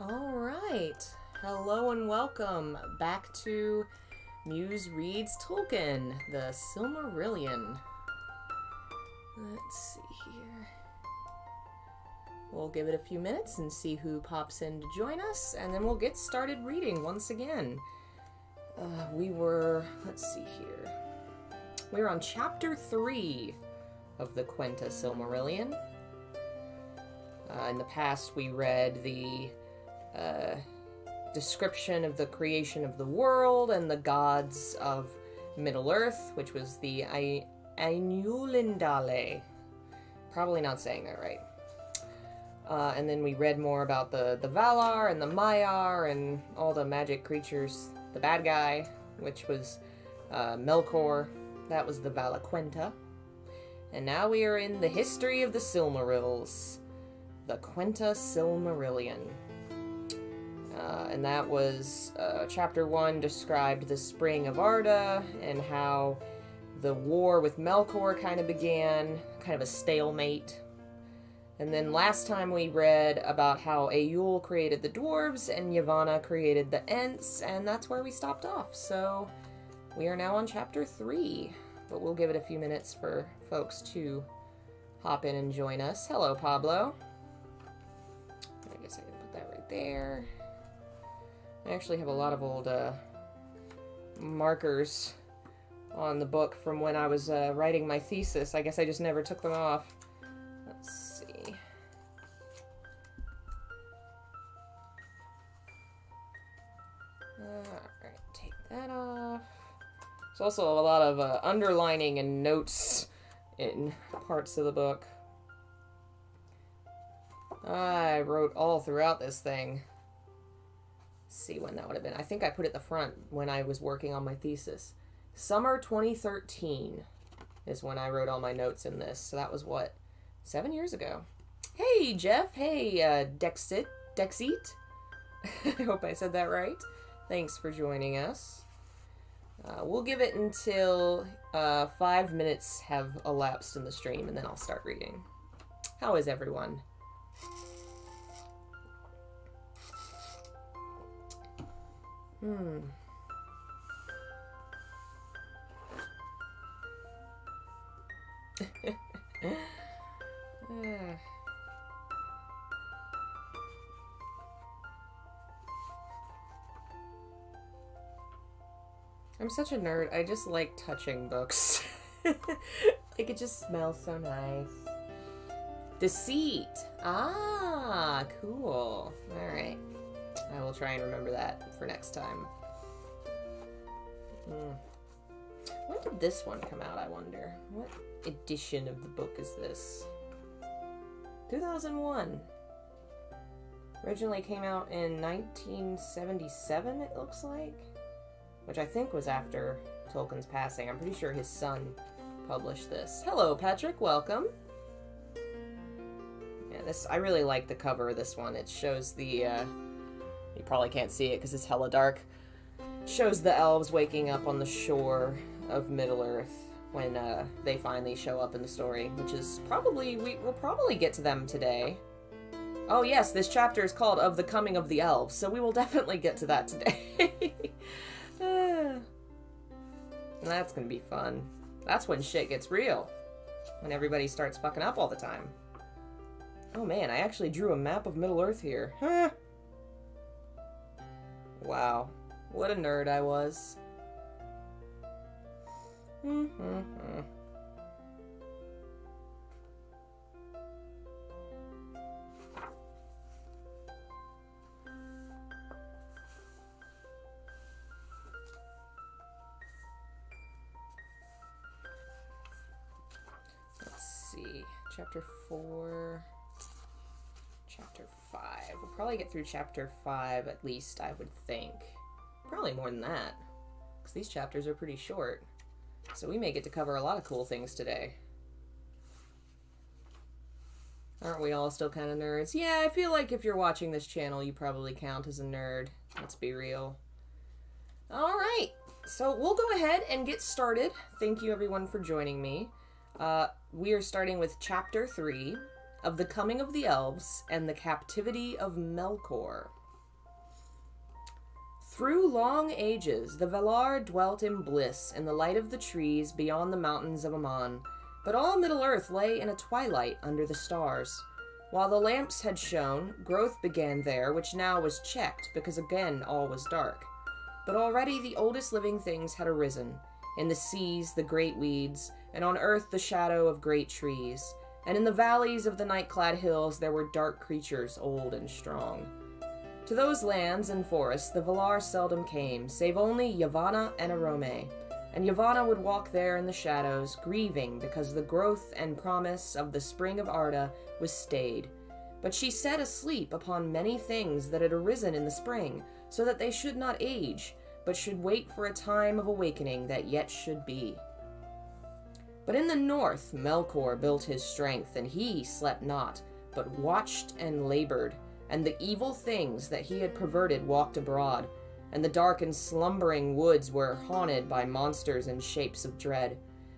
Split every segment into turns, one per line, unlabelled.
All right. Hello and welcome back to Muse Reads Tolkien, the Silmarillion. Let's see here. We'll give it a few minutes and see who pops in to join us, and then we'll get started reading once again. Let's see here. We were on Chapter 3 of the Quenta Silmarillion. In the past, we read the description of the creation of the world and the gods of Middle-earth, which was the Ainulindale. Probably not saying that right. And then we read more about the Valar and the Maiar and all the magic creatures. The bad guy, which was Melkor. That was the Valaquenta. And now we are in the history of the Silmarils. The Quenta Silmarillion. And that was, Chapter 1 described the Spring of Arda and how the war with Melkor kind of began, kind of a stalemate. And then last time we read about how Eöl created the dwarves and Yavanna created the Ents, and that's where we stopped off. So we are now on Chapter 3, but we'll give it a few minutes for folks to hop in and join us. Hello, Pablo. I guess I can put that right there. I actually have a lot of old markers on the book from when I was writing my thesis. I guess I just never took them off. Let's see. Alright, take that off. There's also a lot of underlining and notes in parts of the book. I wrote all throughout this thing. Let's see when that would have been. I think I put it at the front when I was working on my thesis. Summer 2013 is when I wrote all my notes in this. So that was, 7 years ago. Hey, Jeff. Hey, Dexit. I hope I said that right. Thanks for joining us. We'll give it until 5 minutes have elapsed in the stream, and then I'll start reading. How is everyone? I'm such a nerd. I just like touching books. Like, it just smells so nice. Deceit. Ah, cool. Alright. I will try and remember that for next time. When did this one come out, I wonder? What edition of the book is this? 2001. Originally came out in 1977, it looks like. Which I think was after Tolkien's passing. I'm pretty sure his son published this. Hello, Patrick. Welcome. Yeah, I really like the cover of this one. It shows the, you probably can't see it because it's hella dark. It shows the elves waking up on the shore of Middle-earth when they finally show up in the story, which is probably, we'll probably get to them today. Oh yes, this chapter is called Of the Coming of the Elves, so we will definitely get to that today. That's gonna be fun. That's when shit gets real. When everybody starts fucking up all the time. Oh man, I actually drew a map of Middle-earth here. Huh. Wow. What a nerd I was. Chapter 4, Chapter 5. We'll probably get through Chapter 5 at least, I would think. Probably more than that, because these chapters are pretty short. So we may get to cover a lot of cool things today. Aren't we all still kind of nerds? Yeah, I feel like if you're watching this channel, you probably count as a nerd. Let's be real. Alright, so we'll go ahead and get started. Thank you everyone for joining me. We are starting with Chapter 3 of the Coming of the Elves and the Captivity of Melkor. Through long ages, the Valar dwelt in bliss in the light of the trees beyond the mountains of Aman, but all Middle-earth lay in a twilight under the stars. While the lamps had shone, growth began there, which now was checked, because again all was dark. But already the oldest living things had arisen. In the seas, the great weeds, and on earth the shadow of great trees. And in the valleys of the night-clad hills there were dark creatures, old and strong. To those lands and forests the Valar seldom came, save only Yavanna and Arome. And Yavanna would walk there in the shadows, grieving because the growth and promise of the spring of Arda was stayed. But she sat asleep upon many things that had arisen in the spring, so that they should not age, but should wait for a time of awakening that yet should be. But in the north Melkor built his strength, and he slept not, but watched and labored, and the evil things that he had perverted walked abroad, and the dark and slumbering woods were haunted by monsters and shapes of dread.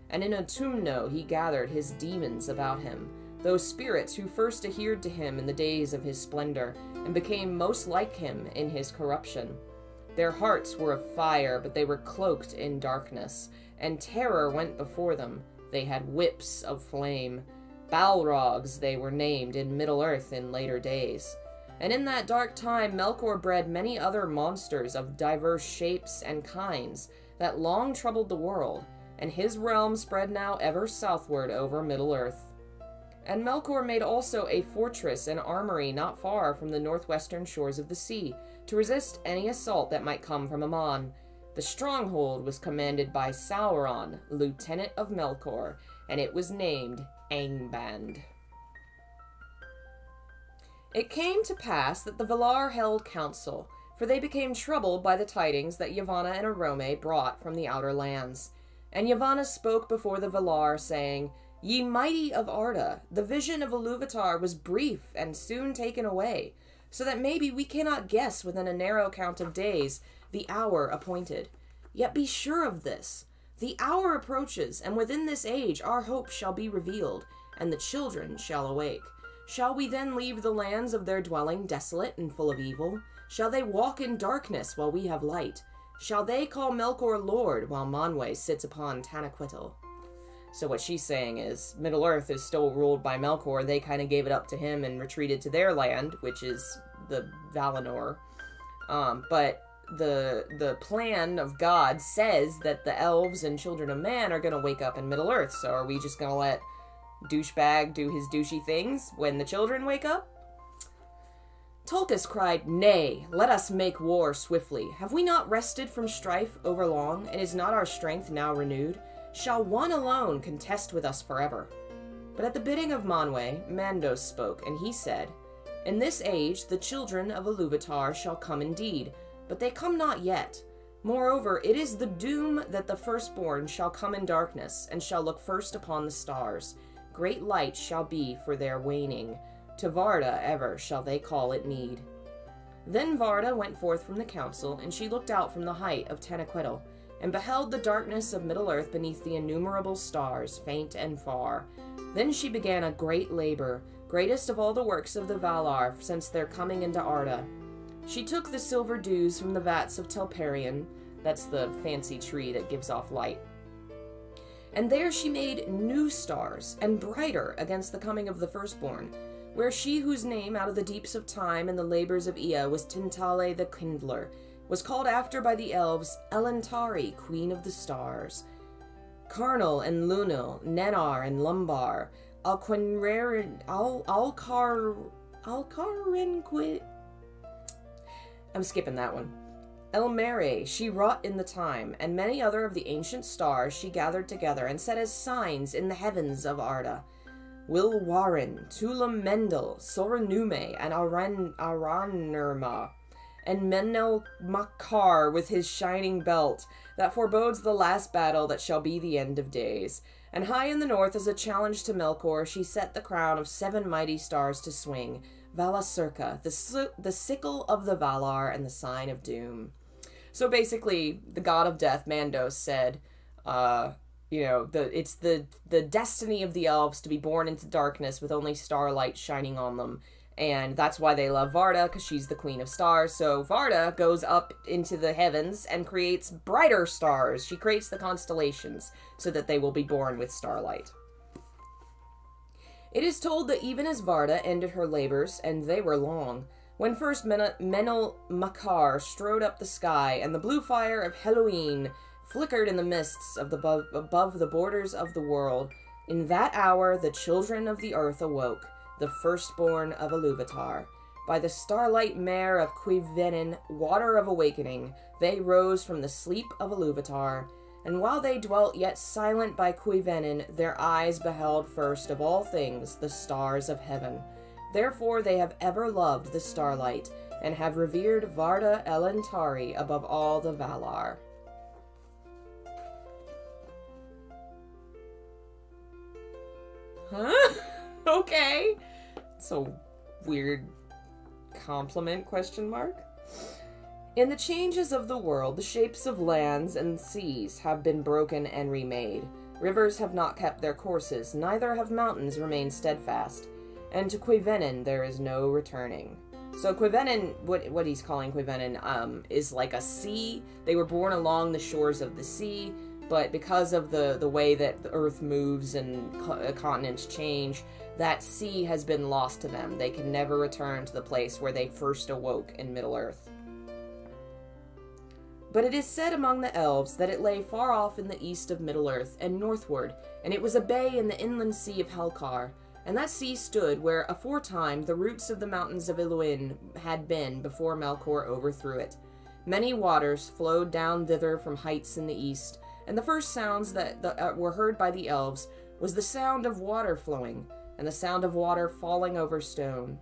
And in Autumno he gathered his demons about him, those spirits who first adhered to him in the days of his splendor, and became most like him in his corruption. Their hearts were of fire, but they were cloaked in darkness, and terror went before them. They had whips of flame. Balrogs they were named in Middle-earth in later days. And in that dark time Melkor bred many other monsters of diverse shapes and kinds that long troubled the world, and his realm spread now ever southward over Middle-earth. And Melkor made also a fortress and armory not far from the northwestern shores of the sea, to resist any assault that might come from Aman. The stronghold was commanded by Sauron, lieutenant of Melkor, and it was named Angband. It came to pass that the Valar held council, for they became troubled by the tidings that Yavanna and Arome brought from the outer lands. And Yavanna spoke before the Valar, saying, "Ye mighty of Arda, the vision of Iluvatar was brief and soon taken away, so that maybe we cannot guess within a narrow count of days the hour appointed. Yet be sure of this, the hour approaches, and within this age our hope shall be revealed, and the children shall awake. Shall we then leave the lands of their dwelling desolate and full of evil? Shall they walk in darkness while we have light? Shall they call Melkor Lord while Manwë sits upon Tanaquil?" So what she's saying is, Middle-earth is still ruled by Melkor. They kind of gave it up to him and retreated to their land, which is the Valinor. But the plan of God says that the elves and children of man are going to wake up in Middle-earth. So are we just going to let douchebag do his douchey things when the children wake up? Tulkas cried, "Nay, let us make war swiftly. Have we not rested from strife overlong, and is not our strength now renewed? Shall one alone contest with us forever?" But at the bidding of Manwë, Mandos spoke, and he said, "In this age the children of Iluvatar shall come indeed, but they come not yet. Moreover, it is the doom that the firstborn shall come in darkness, and shall look first upon the stars. Great light shall be for their waning. To Varda ever shall they call it need." Then Varda went forth from the council, and she looked out from the height of Tanaquil, and beheld the darkness of Middle-earth beneath the innumerable stars, faint and far. Then she began a great labor, greatest of all the works of the Valar since their coming into Arda. She took the silver dews from the vats of Telperion, that's the fancy tree that gives off light, and there she made new stars, and brighter against the coming of the firstborn, where she whose name out of the deeps of time and the labors of Ea was Tintale the Kindler, was called after by the elves Elentari, Queen of the Stars. Carnal and Lunil, Nennar and Lumbar, Alcarinquit. I'm skipping that one. Elmere she wrought in the time, and many other of the ancient stars she gathered together and set as signs in the heavens of Arda. Wilwarren, Tulam Mendel, Soranume, and Aranurma, and Menel Makar with his shining belt, that forebodes the last battle that shall be the end of days. And high in the north, as a challenge to Melkor, she set the crown of 7 mighty stars to swing, Valasurka, the sickle of the Valar and the sign of doom. So basically, the god of death, Mandos, said, it's the destiny of the elves to be born into darkness with only starlight shining on them, And that's why they love Varda, because she's the queen of stars. So Varda goes up into the heavens and creates brighter stars. She creates the constellations so that they will be born with starlight. It is told that even as Varda ended her labors, and they were long, when first Menel Makar strode up the sky, and the blue fire of Halloween flickered in the mists of above the borders of the world, in that hour the children of the earth awoke, the firstborn of Iluvatar. By the starlight mare of Cuivenin, water of awakening, they rose from the sleep of Iluvatar, and while they dwelt yet silent by Cuivenin, their eyes beheld first of all things the stars of heaven. Therefore they have ever loved the starlight, and have revered Varda Elentari above all the Valar. Huh? Okay. It's a weird compliment, question mark. In the changes of the world, the shapes of lands and seas have been broken and remade. Rivers have not kept their courses, neither have mountains remained steadfast. And to Cuivenin there is no returning. So Cuivenin, what he's calling Cuivenin, is like a sea. They were born along the shores of the sea, but because of the way that the earth moves and continents change, that sea has been lost to them. They can never return to the place where they first awoke in Middle-earth. But it is said among the elves that it lay far off in the east of Middle-earth and northward, and it was a bay in the inland sea of Helkar, and that sea stood where aforetime the roots of the mountains of Iluin had been before Melkor overthrew it. Many waters flowed down thither from heights in the east, and the first sounds that were heard by the elves was the sound of water flowing, and the sound of water falling over stone.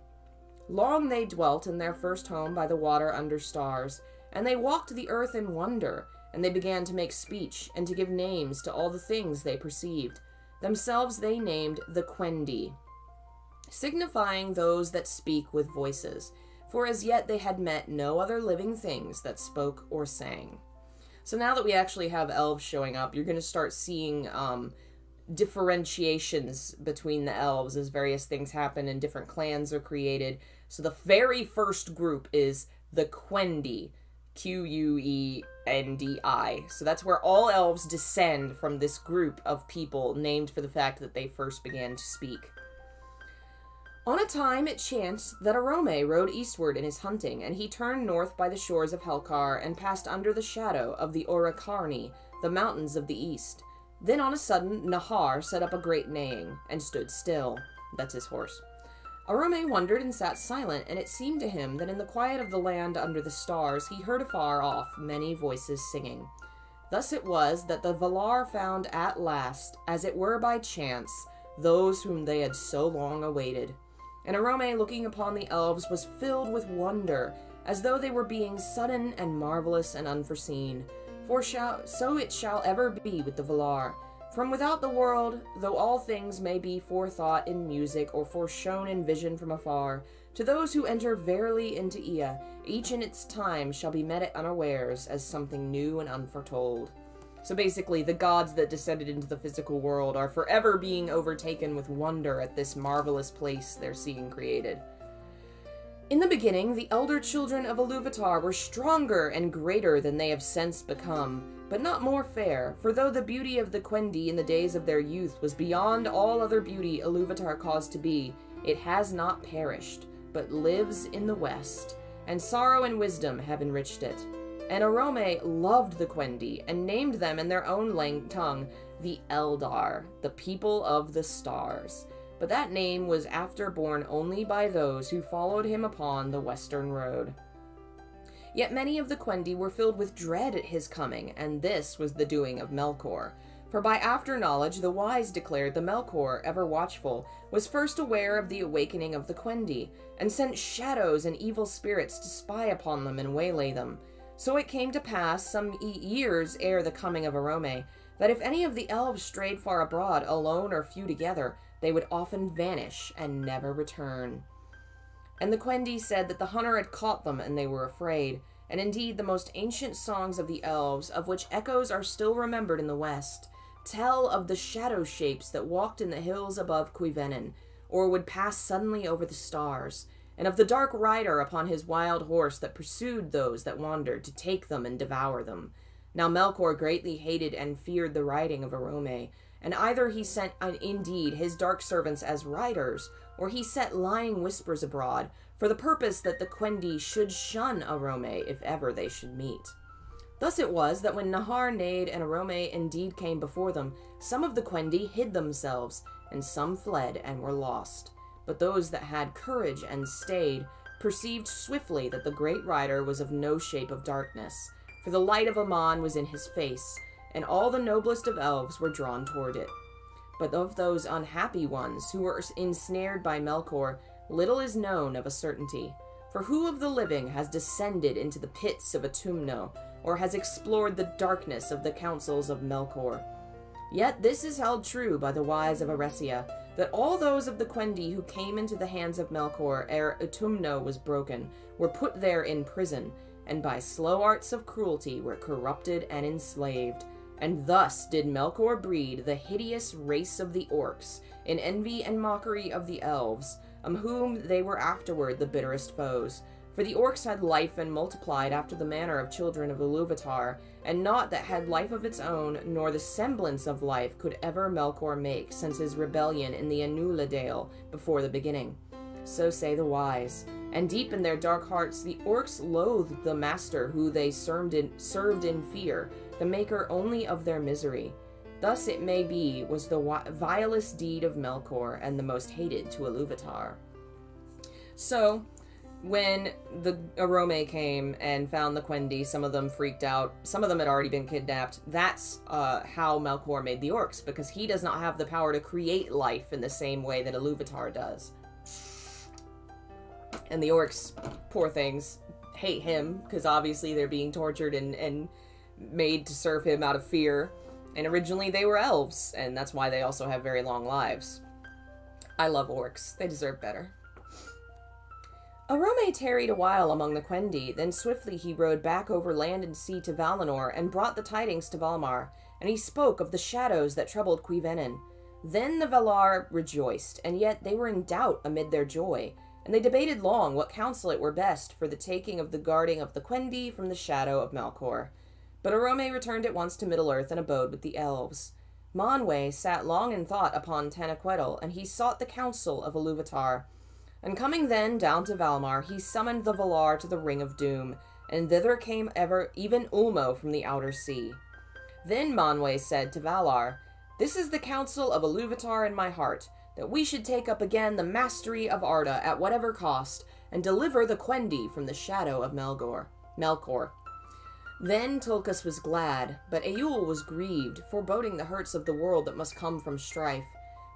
Long they dwelt in their first home by the water under stars, and they walked the earth in wonder, and they began to make speech, and to give names to all the things they perceived. Themselves they named the Quendi, signifying those that speak with voices, for as yet they had met no other living things that spoke or sang. So now that we actually have elves showing up, you're going to start seeing differentiations between the elves as various things happen and different clans are created. So the very first group is the Quendi, Quendi. So that's where all elves descend from, this group of people named for the fact that they first began to speak. On a time it chanced that Arome rode eastward in his hunting, and he turned north by the shores of Helkar, and passed under the shadow of the Orakarni, the mountains of the east. Then on a sudden Nahar set up a great neighing, and stood still. That's his horse. Arome wondered and sat silent, and it seemed to him that in the quiet of the land under the stars he heard afar off many voices singing. Thus it was that the Valar found at last, as it were by chance, those whom they had so long awaited. And Arome, looking upon the elves, was filled with wonder, as though they were beings sudden and marvelous and unforeseen. For so it shall ever be with the Valar. From without the world, though all things may be forethought in music or foreshown in vision from afar, to those who enter verily into Ea, each in its time shall be met at unawares as something new and unforetold. So basically, the gods that descended into the physical world are forever being overtaken with wonder at this marvelous place they're seeing created. In the beginning, the elder children of Iluvatar were stronger and greater than they have since become, but not more fair, for though the beauty of the Quendi in the days of their youth was beyond all other beauty Iluvatar caused to be, it has not perished, but lives in the west, and sorrow and wisdom have enriched it. And Arome loved the Quendi, and named them in their own tongue the Eldar, the people of the stars. But that name was after borne only by those who followed him upon the western road. Yet many of the Quendi were filled with dread at his coming, and this was the doing of Melkor. For by after knowledge the wise declared the Melkor, ever watchful, was first aware of the awakening of the Quendi, and sent shadows and evil spirits to spy upon them and waylay them. So it came to pass, some years ere the coming of Arome, that if any of the elves strayed far abroad, alone or few together, they would often vanish and never return. And the Quendi said that the hunter had caught them, and they were afraid. And indeed the most ancient songs of the elves, of which echoes are still remembered in the west, tell of the shadow shapes that walked in the hills above Cuivenin, or would pass suddenly over the stars, and of the dark rider upon his wild horse that pursued those that wandered to take them and devour them. Now Melkor greatly hated and feared the riding of Arome, and either he sent indeed his dark servants as riders, or he set lying whispers abroad, for the purpose that the Quendi should shun Arome if ever they should meet. Thus it was that when Nahar neighed and Arome indeed came before them, some of the Quendi hid themselves, and some fled and were lost. But those that had courage and stayed perceived swiftly that the great rider was of no shape of darkness, for the light of Aman was in his face, and all the noblest of elves were drawn toward it. But of those unhappy ones who were ensnared by Melkor, little is known of a certainty. For who of the living has descended into the pits of Utumno, or has explored the darkness of the councils of Melkor? Yet this is held true by the wise of Eresia, that all those of the Quendi who came into the hands of Melkor ere Utumno was broken were put there in prison, and by slow arts of cruelty were corrupted and enslaved. And thus did Melkor breed the hideous race of the orcs, in envy and mockery of the elves, whom they were afterward the bitterest foes. For the orcs had life and multiplied after the manner of children of Iluvatar, and naught that had life of its own, nor the semblance of life, could ever Melkor make since his rebellion in the Anuladale before the beginning. So say the wise. And deep in their dark hearts the orcs loathed the master who they served in fear, the maker only of their misery. Thus it may be was the vilest deed of Melkor, and the most hated to Iluvatar. So, when the Arome came and found the Quendi, some of them freaked out, some of them had already been kidnapped. That's how Melkor made the orcs, because he does not have the power to create life in the same way that Iluvatar does. And the orcs, poor things, hate him, because obviously they're being tortured and made to serve him out of fear. And originally they were elves, and that's why they also have very long lives. I love orcs. They deserve better. Arome tarried a while among the Quendi, then swiftly he rode back over land and sea to Valinor, and brought the tidings to Valmar, and he spoke of the shadows that troubled Cuivennen. Then the Valar rejoiced, and yet they were in doubt amid their joy, and they debated long what counsel it were best for the taking of the guarding of the Quendi from the shadow of Melkor. But Arome returned at once to Middle-earth and abode with the elves. Manwë sat long in thought upon Tanaquedel, and he sought the counsel of Iluvatar. And coming then down to Valmar, he summoned the Valar to the Ring of Doom, and thither came even Ulmo from the outer sea. Then Manwë said to Valar, "This is the counsel of Iluvatar in my heart, that we should take up again the mastery of Arda at whatever cost, and deliver the Quendi from the shadow of Melkor." Then Tulkas was glad, but Eul was grieved, foreboding the hurts of the world that must come from strife.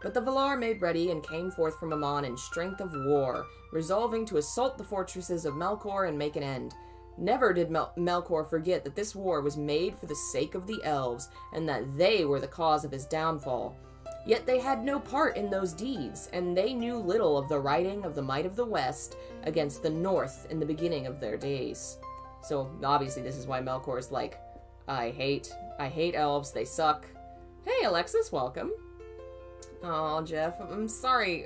But the Valar made ready and came forth from Aman in strength of war, resolving to assault the fortresses of Melkor and make an end. Never did Melkor forget that this war was made for the sake of the elves, and that they were the cause of his downfall. Yet they had no part in those deeds, and they knew little of the riding of the might of the West against the North in the beginning of their days. So obviously this is why Melkor is like, I hate elves, they suck. Hey Alexis, welcome. Oh, Jeff, I'm sorry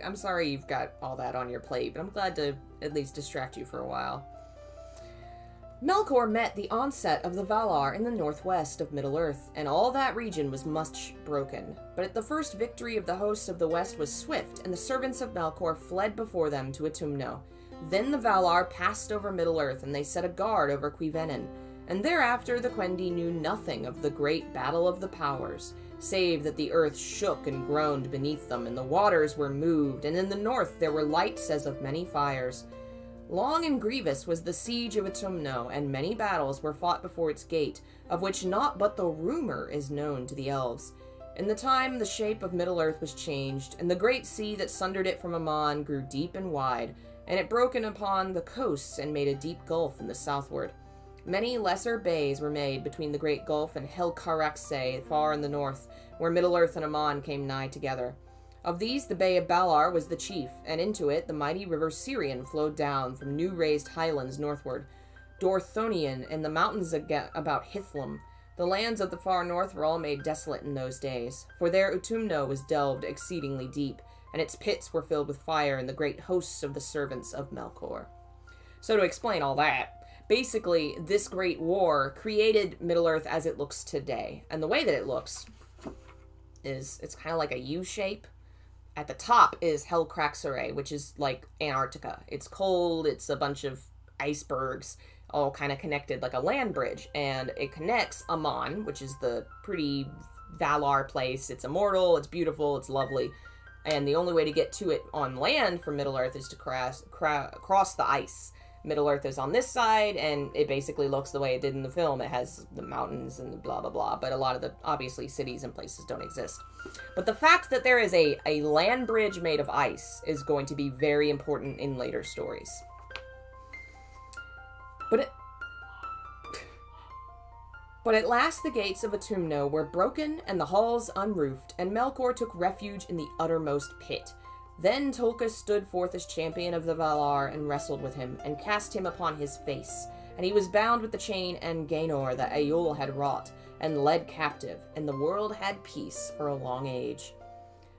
you've got all that on your plate, but I'm glad to at least distract you for a while. Melkor met the onset of the Valar in the northwest of Middle-earth, and all that region was much broken. But at the first victory of the hosts of the west was swift, and the servants of Melkor fled before them to Utumno. Then the Valar passed over Middle-earth, and they set a guard over Cuivennen. And thereafter the Quendi knew nothing of the great battle of the powers, save that the earth shook and groaned beneath them, and the waters were moved, and in the north there were lights as of many fires. Long and grievous was the siege of Utumno, and many battles were fought before its gate, of which naught but the rumor is known to the elves. In the time the shape of Middle-earth was changed, and the great sea that sundered it from Aman grew deep and wide, and it broke in upon the coasts and made a deep gulf in the southward. Many lesser bays were made between the great gulf and Helcaraxë far in the north, where Middle-earth and Aman came nigh together. Of these the Bay of Balar was the chief, and into it the mighty river Sirion flowed down from new-raised highlands northward. Dorthonion and the mountains about Hithlum. The lands of the far north were all made desolate in those days, for there Utumno was delved exceedingly deep, and its pits were filled with fire and the great hosts of the servants of Melkor. So to explain all that, basically, this great war created Middle-earth as it looks today. And the way that it looks is, it's kind of like a U shape. At the top is Helcraxare, which is like Antarctica. It's cold, it's a bunch of icebergs, all kind of connected like a land bridge. And it connects Amon, which is the pretty Valar place. It's immortal, it's beautiful, it's lovely. And the only way to get to it on land from Middle-earth is to cross the ice. Middle-earth is on this side, and it basically looks the way it did in the film. It has the mountains and blah, blah, blah, but a lot of the, obviously, cities and places don't exist. But the fact that there is a land bridge made of ice is going to be very important in later stories. But at last the gates of Autumno were broken and the halls unroofed, and Melkor took refuge in the uttermost pit. Then Tolkien stood forth as champion of the Valar and wrestled with him, and cast him upon his face. And he was bound with the chain and Gainor that Eöl had wrought, and led captive, and the world had peace for a long age.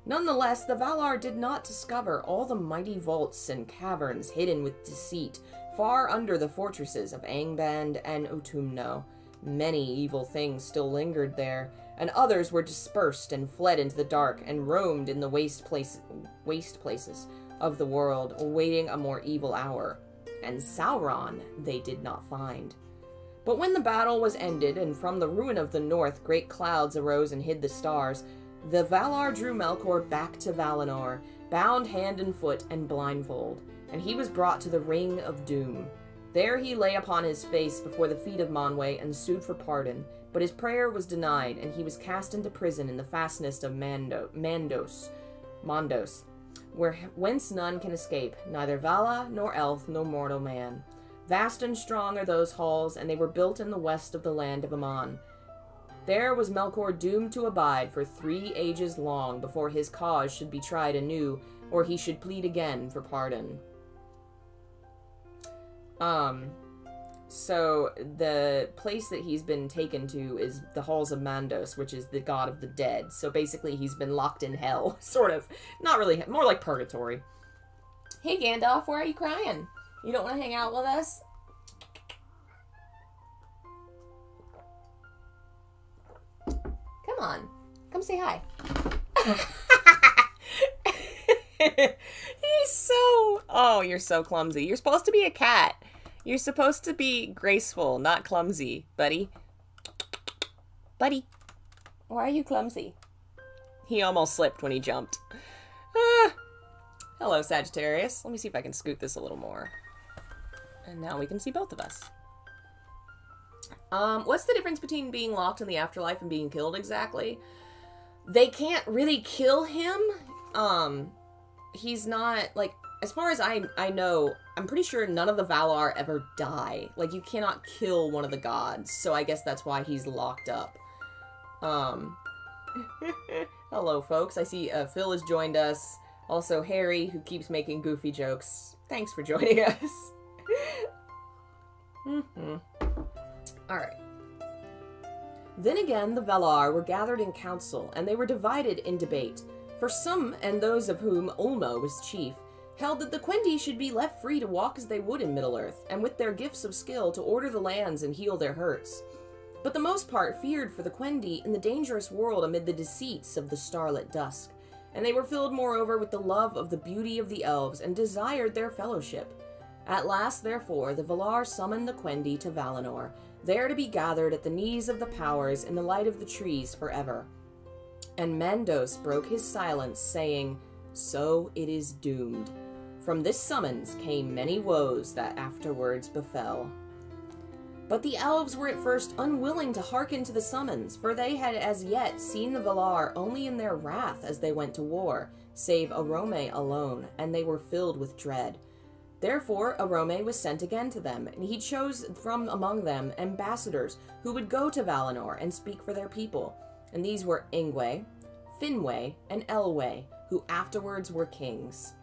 Nonetheless, the Valar did not discover all the mighty vaults and caverns hidden with deceit, far under the fortresses of Angband and Autumno. Many evil things still lingered there, and others were dispersed and fled into the dark and roamed in the waste places of the world, awaiting a more evil hour. And Sauron they did not find. But when the battle was ended, and from the ruin of the north great clouds arose and hid the stars, the Valar drew Melkor back to Valinor, bound hand and foot and blindfold, and he was brought to the Ring of Doom. There he lay upon his face before the feet of Manwë and sued for pardon, but his prayer was denied, and he was cast into prison in the fastness of Mandos, whence none can escape, neither Vala, nor elf, nor mortal man. Vast and strong are those halls, and they were built in the west of the land of Aman. There was Melkor doomed to abide for 3 ages long before his cause should be tried anew, or he should plead again for pardon. So the place that he's been taken to is the Halls of Mandos, which is the god of the dead. So basically he's been locked in hell, sort of. Not really, more like purgatory. Hey Gandalf, why are you crying? You don't want to hang out with us? Come on, come say hi. He's so... Oh, you're so clumsy. You're supposed to be a cat. You're supposed to be graceful, not clumsy, buddy. Buddy, why are you clumsy? He almost slipped when he jumped. Hello, Sagittarius. Let me see if I can scoot this a little more. And now we can see both of us. What's the difference between being locked in the afterlife and being killed exactly? They can't really kill him. He's not, like, as far as I know, I'm pretty sure none of the Valar ever die. Like, you cannot kill one of the gods, so I guess that's why he's locked up. Hello, folks. I see Phil has joined us. Also, Harry, who keeps making goofy jokes. Thanks for joining us. Alright. Then again, the Valar were gathered in council, and they were divided in debate. For some, and those of whom Ulmo was chief, held that the Quendi should be left free to walk as they would in Middle-earth, and with their gifts of skill to order the lands and heal their hurts. But the most part feared for the Quendi in the dangerous world amid the deceits of the starlit dusk, and they were filled moreover with the love of the beauty of the elves, and desired their fellowship. At last, therefore, the Valar summoned the Quendi to Valinor, there to be gathered at the knees of the powers in the light of the trees forever. And Mandos broke his silence, saying, "So it is doomed." From this summons came many woes that afterwards befell. But the elves were at first unwilling to hearken to the summons, for they had as yet seen the Valar only in their wrath as they went to war, save Arome alone, and they were filled with dread. Therefore Arome was sent again to them, and he chose from among them ambassadors who would go to Valinor and speak for their people, and these were Ingwe, Finwë, and Elwë, who afterwards were kings.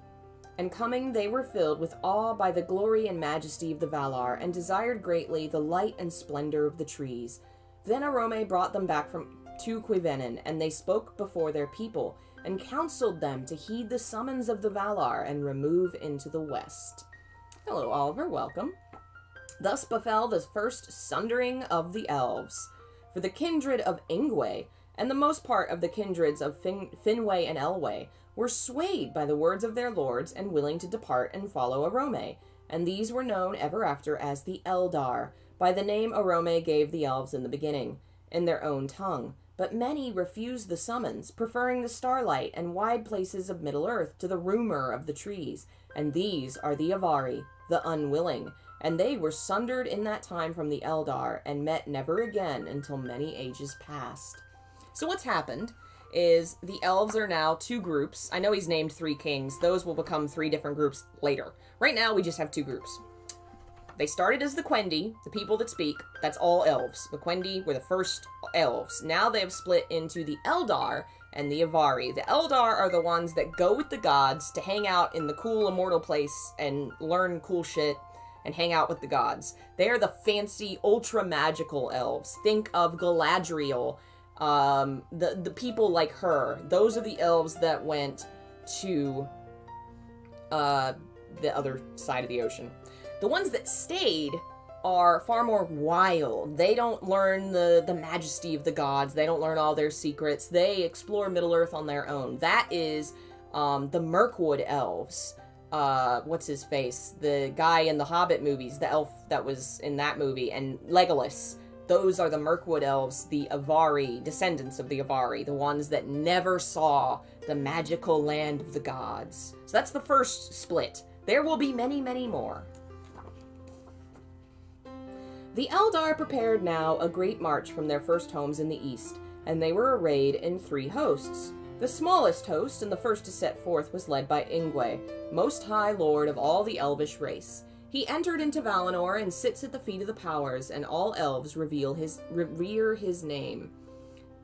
And coming, they were filled with awe by the glory and majesty of the Valar, and desired greatly the light and splendor of the trees. Then Arome brought them back to Cuivennen, and they spoke before their people, and counseled them to heed the summons of the Valar and remove into the west. Hello, Oliver, welcome. Thus befell the first sundering of the elves. For the kindred of Ingwe, and the most part of the kindreds of Finwë and Elwë, were swayed by the words of their lords and willing to depart and follow Arome, and these were known ever after as the Eldar, by the name Arome gave the elves in the beginning, in their own tongue. But many refused the summons, preferring the starlight and wide places of Middle-earth to the rumour of the trees, and these are the Avari, the unwilling, and they were sundered in that time from the Eldar, and met never again until many ages passed. So what's happened is the elves are now two groups. I know he's named 3 kings. Those will become 3 different groups later. Right now, we just have 2 groups. They started as the Quendi, the people that speak. That's all elves. The Quendi were the first elves. Now they have split into the Eldar and the Avari. The Eldar are the ones that go with the gods to hang out in the cool immortal place and learn cool shit and hang out with the gods. They are the fancy, ultra-magical elves. Think of Galadriel, the people like her. Those are the elves that went to the other side of the ocean. The ones that stayed are far more wild. They don't learn the majesty of the gods. They don't learn all their secrets. They explore Middle-earth on their own. That is the Mirkwood Elves. What's his face? The guy in the Hobbit movies, the elf that was in that movie, and Legolas. Those are the Mirkwood Elves, the Avari, descendants of the Avari, the ones that never saw the magical land of the gods. So that's the first split. There will be many, many more. The Eldar prepared now a great march from their first homes in the east, and they were arrayed in 3 hosts. The smallest host and the first to set forth was led by Ingwe, most high lord of all the elvish race. He entered into Valinor and sits at the feet of the powers, and all elves revere his name.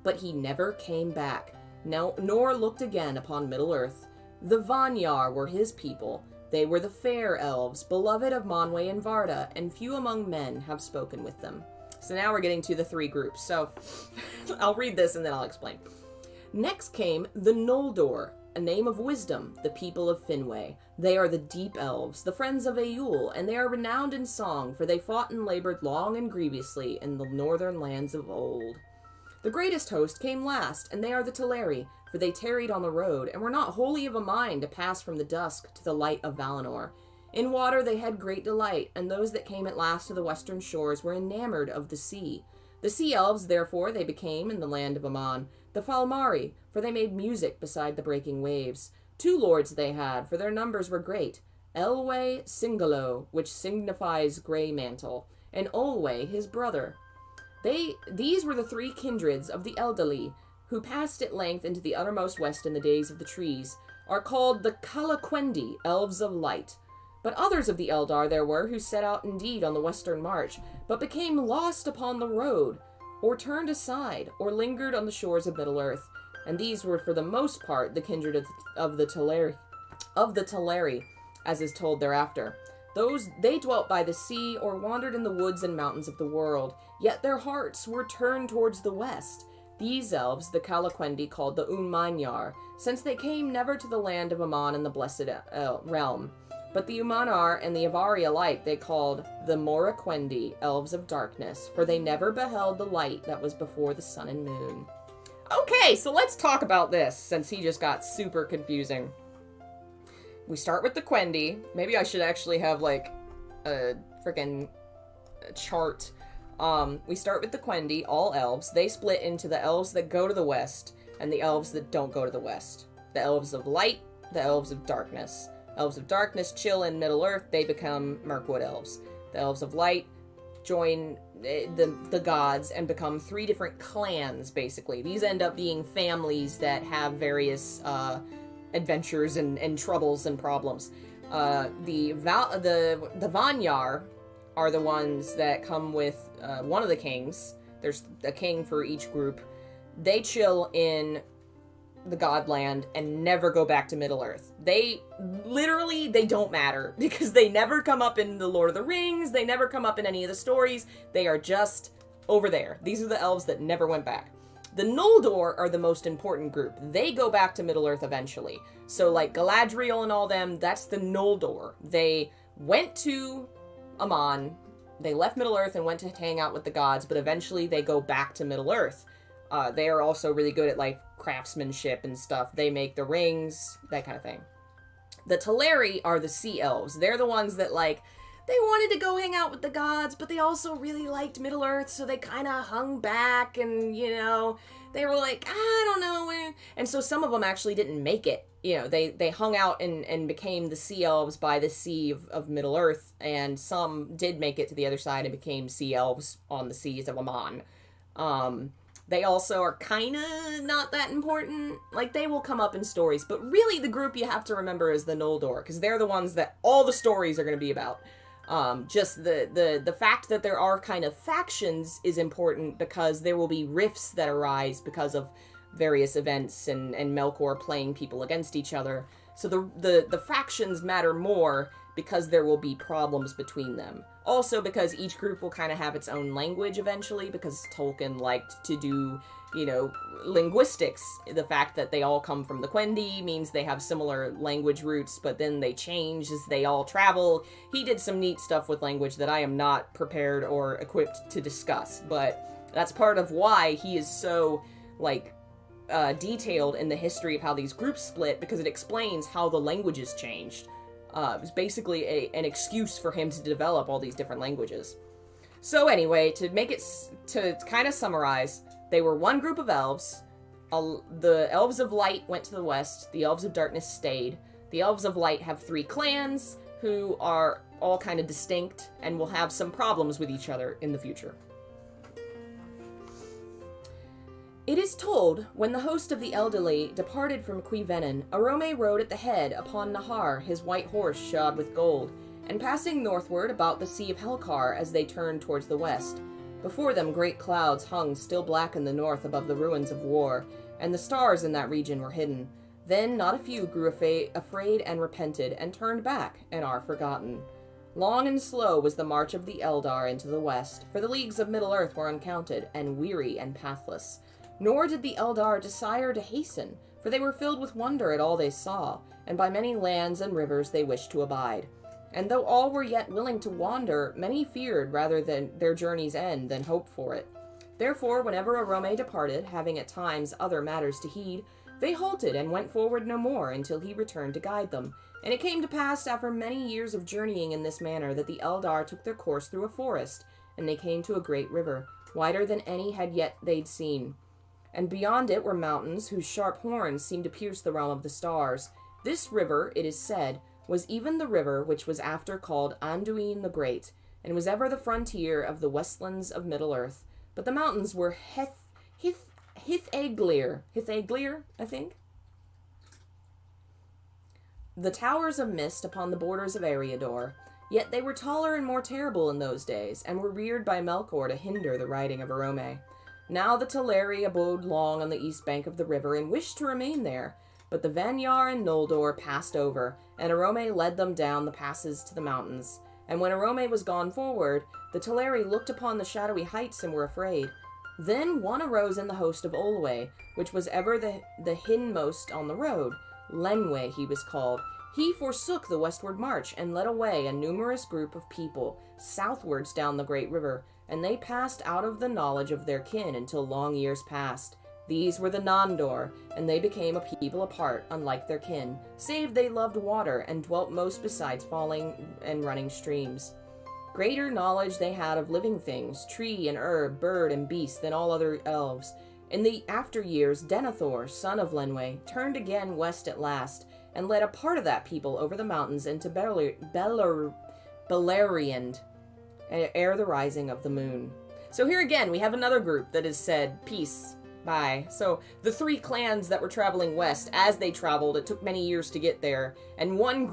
But he never came back, nor looked again upon Middle-earth. The Vanyar were his people. They were the fair elves, beloved of Manwë and Varda, and few among men have spoken with them. So now we're getting to the 3 groups. So I'll read this and then I'll explain. Next came the Noldor, a name of wisdom, the people of Finwë. They are the deep elves, the friends of Eul, and they are renowned in song, for they fought and labored long and grievously in the northern lands of old. The greatest host came last, and they are the Teleri, for they tarried on the road, and were not wholly of a mind to pass from the dusk to the light of Valinor. In water they had great delight, and those that came at last to the western shores were enamored of the sea. The sea elves, therefore, they became in the land of Aman, the Falmari, for they made music beside the breaking waves. 2 lords they had, for their numbers were great, Elwë Singalo, which signifies grey mantle, and Olwë his brother. These were the 3 kindreds of the Eldali, who passed at length into the uttermost west in the days of the trees, are called the Calaquendi, elves of light. But others of the Eldar there were who set out indeed on the western march, but became lost upon the road, or turned aside, or lingered on the shores of Middle-earth, and these were for the most part the kindred of the Teleri, as is told thereafter. They dwelt by the sea, or wandered in the woods and mountains of the world, yet their hearts were turned towards the west. These elves the Calaquendi called the Unmanyar, since they came never to the land of Aman in the blessed realm. But the Umanar and the Avari alike they called the Moraquendi, elves of darkness, for they never beheld the light that was before the sun and moon. Okay, so let's talk about this, since he just got super confusing. We start with the Quendi. Maybe I should actually have, like, a freaking chart. We start with the Quendi, all elves. They split into the elves that go to the west, and the elves that don't go to the west. The elves of light, the elves of darkness. Elves of darkness chill in Middle-earth, they become Mirkwood Elves. The elves of light join the gods and become 3 different clans, basically. These end up being families that have various adventures and troubles and problems. The Vanyar are the ones that come with one of the kings. There's a king for each group. They chill in the Godland and never go back to Middle-earth. They don't matter, because they never come up in the Lord of the Rings, they never come up in any of the stories, they are just over there. These are the elves that never went back. The Noldor are the most important group. They go back to Middle-earth eventually. So, like, Galadriel and all them, that's the Noldor. They went to Aman, they left Middle-earth and went to hang out with the gods, but eventually they go back to Middle-earth. They are also really good at, like, craftsmanship and stuff. They make the rings, that kind of thing. The Teleri are the Sea Elves. They're the ones that, like, they wanted to go hang out with the gods, but they also really liked Middle-earth, so they kind of hung back, and, you know, they were like, I don't know. And so some of them actually didn't make it. You know, they hung out and became the Sea Elves by the sea of Middle-earth, and some did make it to the other side and became Sea Elves on the seas of Aman. They also are kind of not that important. Like, they will come up in stories, but really the group you have to remember is the Noldor, because they're the ones that all the stories are going to be about. Just the fact that there are kind of factions is important because there will be rifts that arise because of various events and Melkor playing people against each other. So the factions matter more because there will be problems between them. Also because each group will kind of have its own language eventually, because Tolkien liked to do, you know, linguistics. The fact that they all come from the Quendi means they have similar language roots, but then they change as they all travel. He did some neat stuff with language that I am not prepared or equipped to discuss, but that's part of why he is so, like, detailed in the history of how these groups split, because it explains how the languages changed. It was basically an excuse for him to develop all these different languages. So anyway, to kind of summarize, they were one group of elves. The Elves of Light went to the west. The Elves of Darkness stayed. The Elves of Light have 3 clans who are all kind of distinct and will have some problems with each other in the future. It is told, when the host of the elderly departed from Cuivennen, Arome rode at the head upon Nahar, his white horse shod with gold, and passing northward about the Sea of Helkar as they turned towards the west. Before them great clouds hung still black in the north above the ruins of war, and the stars in that region were hidden. Then not a few grew afraid and repented, and turned back, and are forgotten. Long and slow was the march of the Eldar into the west, for the leagues of Middle-earth were uncounted, and weary and pathless. Nor did the Eldar desire to hasten, for they were filled with wonder at all they saw, and by many lands and rivers they wished to abide. And though all were yet willing to wander, many feared rather than their journey's end than hoped for it. Therefore, whenever Arome departed, having at times other matters to heed, they halted and went forward no more until he returned to guide them. And it came to pass after many years of journeying in this manner that the Eldar took their course through a forest, and they came to a great river, wider than any had yet they'd seen. And beyond it were mountains whose sharp horns seemed to pierce the realm of the stars. This river, it is said, was even the river which was after called Anduin the Great, and was ever the frontier of the westlands of Middle-earth. But the mountains were Hithaglir, I think? The towers of mist upon the borders of Eriador. Yet they were taller and more terrible in those days, and were reared by Melkor to hinder the riding of Arome. Now the Teleri abode long on the east bank of the river, and wished to remain there. But the Vanyar and Noldor passed over, and Arome led them down the passes to the mountains. And when Arome was gone forward, the Teleri looked upon the shadowy heights and were afraid. Then one arose in the host of Olwe, which was ever the hindmost on the road. Lenwe he was called. He forsook the westward march, and led away a numerous group of people, southwards down the great river, and they passed out of the knowledge of their kin until long years passed. These were the Nandor, and they became a people apart, unlike their kin, save they loved water, and dwelt most besides falling and running streams. Greater knowledge they had of living things, tree and herb, bird and beast, than all other elves. In the after years, Denethor, son of Lenwe, turned again west at last, and led a part of that people over the mountains into Beleriand, ere the rising of the moon. So here again, we have another group that has said, peace, bye. So the 3 clans that were traveling west, as they traveled, it took many years to get there, and one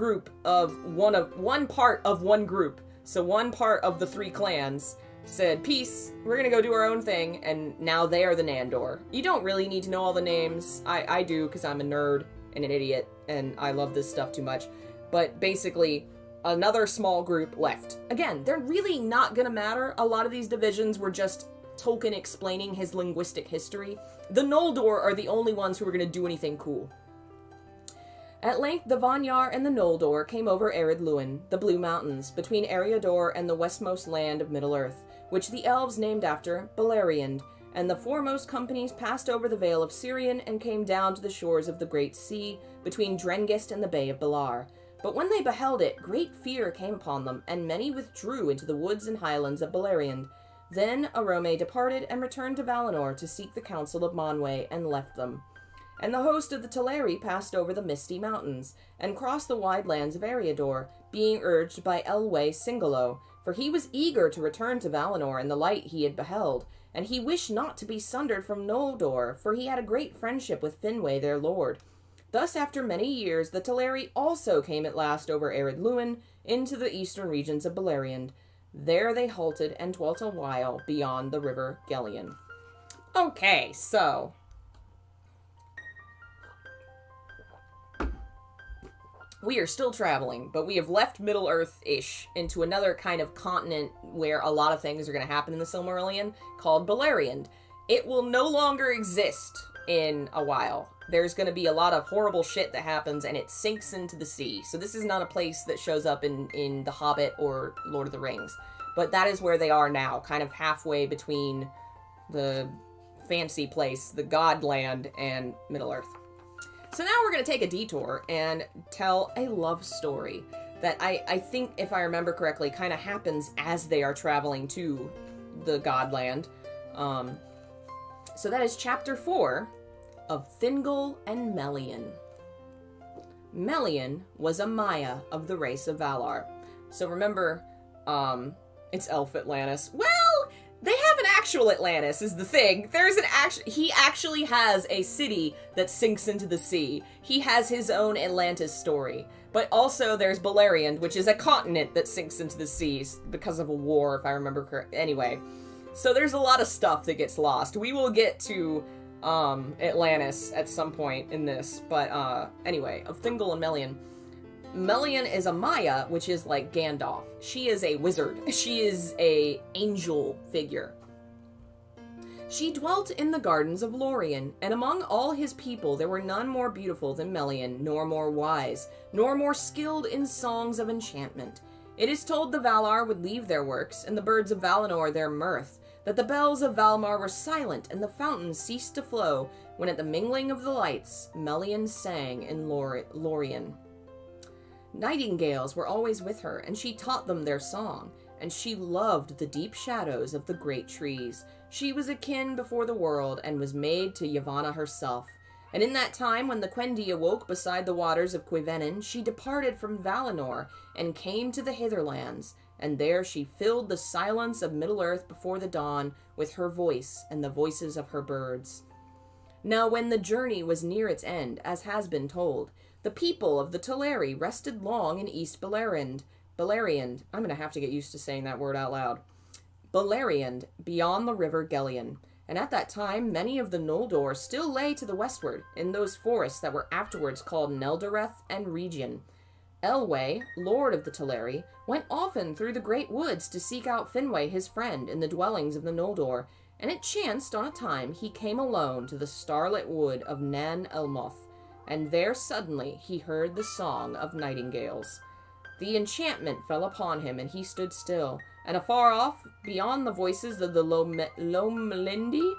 part of one group, so one part of the 3 clans, said, peace, we're gonna go do our own thing, and now they are the Nandor. You don't really need to know all the names. I do, because I'm a nerd and an idiot, and I love this stuff too much. But basically, another small group left. Again, they're really not gonna matter. A lot of these divisions were just Tolkien explaining his linguistic history, the Noldor are the only ones who are going to do anything cool. At length, the Vanyar and the Noldor came over Ered Luin, the Blue Mountains, between Eriador and the westmost land of Middle-earth, which the elves named after Beleriand, and the foremost companies passed over the Vale of Sirion and came down to the shores of the Great Sea, between Drengist and the Bay of Belar. But when they beheld it, great fear came upon them, and many withdrew into the woods and highlands of Beleriand. Then Arome departed and returned to Valinor to seek the counsel of Manwë, and left them. And the host of the Teleri passed over the misty mountains, and crossed the wide lands of Eriador, being urged by Elwë Singolo, for he was eager to return to Valinor in the light he had beheld, and he wished not to be sundered from Noldor, for he had a great friendship with Finwë their lord. Thus after many years the Teleri also came at last over Ered Luin into the eastern regions of Beleriand. There they halted and dwelt a while beyond the river Gellion. Okay, so we are still traveling, but we have left Middle-earth-ish into another kind of continent where a lot of things are going to happen in the Silmarillion, called Beleriand. It will no longer exist in a while. There's going to be a lot of horrible shit that happens, and it sinks into the sea. So this is not a place that shows up in The Hobbit or Lord of the Rings. But that is where they are now, kind of halfway between the fancy place, the Godland, and Middle-earth. So now we're going to take a detour and tell a love story that I think, if I remember correctly, kind of happens as they are traveling to the Godland. So that is Chapter 4 of Thingol and Melian. Melian was a Maya of the race of Valar. So remember, it's Elf Atlantis. Well, they have an actual Atlantis, is the thing. He actually has a city that sinks into the sea. He has his own Atlantis story. But also there's Beleriand, which is a continent that sinks into the seas because of a war, if I remember correctly. Anyway, so there's a lot of stuff that gets lost. We will get to Atlantis at some point in this, but anyway, of Thingol and Melian. Melian is a Maya, which is like Gandalf. She is a wizard. She is a angel figure. She dwelt in the gardens of Lorien, and among all his people there were none more beautiful than Melian, nor more wise, nor more skilled in songs of enchantment. It is told the Valar would leave their works, and the birds of Valinor their mirth, that the bells of Valmar were silent, and the fountains ceased to flow, when at the mingling of the lights, Melian sang in Lorien. Nightingales were always with her, and she taught them their song, and she loved the deep shadows of the great trees. She was akin before the world, and was maid to Yavanna herself. And in that time, when the Quendi awoke beside the waters of Cuivenin, she departed from Valinor, and came to the Hitherlands, and there she filled the silence of Middle-earth before the dawn with her voice and the voices of her birds. Now when the journey was near its end, as has been told, the people of the Teleri rested long in East Beleriand. I'm going to have to get used to saying that word out loud. Beleriand, beyond the river Gellion. And at that time, many of the Noldor still lay to the westward, in those forests that were afterwards called Neldareth and Region. Elwë, lord of the Teleri, went often through the great woods to seek out Finwë his friend in the dwellings of the Noldor, and it chanced on a time he came alone to the starlit wood of Nan Elmoth, and there suddenly he heard the song of nightingales. The enchantment fell upon him, and he stood still, and afar off, beyond the voices of the Lomelindi,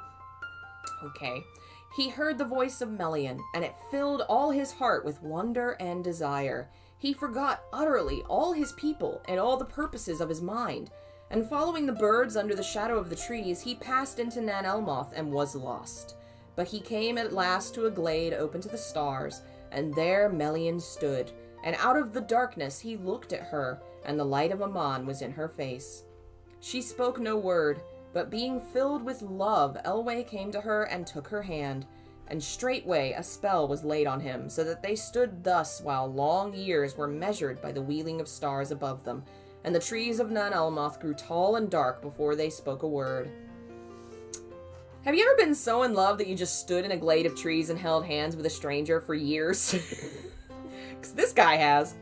he heard the voice of Melian, and it filled all his heart with wonder and desire. He forgot utterly all his people and all the purposes of his mind, and following the birds under the shadow of the trees, he passed into Nan Elmoth and was lost. But he came at last to a glade open to the stars, and there Melian stood, and out of the darkness he looked at her, and the light of Aman was in her face. She spoke no word, but being filled with love, Elwë came to her and took her hand, and straightway a spell was laid on him, so that they stood thus while long years were measured by the wheeling of stars above them, and the trees of Nan Elmoth grew tall and dark before they spoke a word. Have you ever been so in love that you just stood in a glade of trees and held hands with a stranger for years? Because this guy has.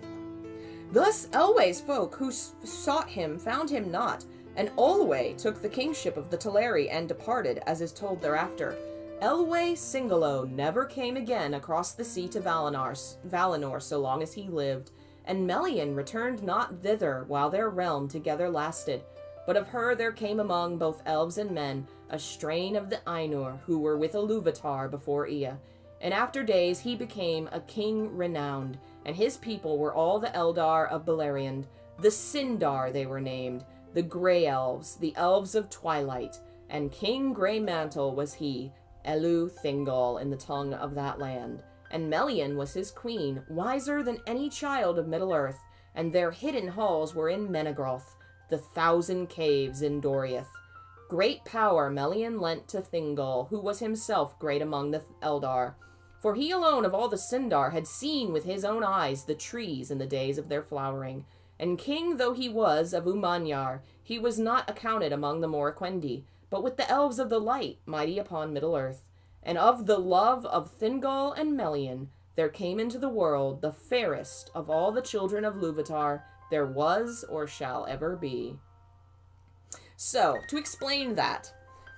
Thus Elwë's folk who sought him found him not, And Olwe took the kingship of the Teleri and departed, as is told thereafter. Elwë Singolo never came again across the sea to Valinor so long as he lived, and Melian returned not thither while their realm together lasted. But of her there came among both elves and men a strain of the Ainur, who were with Ilúvatar before Ea. And after days he became a king renowned, and his people were all the Eldar of Beleriand. The Sindar they were named, the Grey Elves, the Elves of Twilight, and King Grey Mantle was he, Elu Thingol in the tongue of that land. And Melian was his queen, wiser than any child of Middle-earth, and their hidden halls were in Menegroth, the 1,000 caves in Doriath. Great power Melian lent to Thingol, who was himself great among the Eldar. For he alone of all the Sindar had seen with his own eyes the trees in the days of their flowering. And king though he was of Umanyar, he was not accounted among the Morquendi, but with the elves of the light, mighty upon Middle-earth. And of the love of Thingol and Melian, there came into the world the fairest of all the children of Ilúvatar there was or shall ever be. So, to explain that,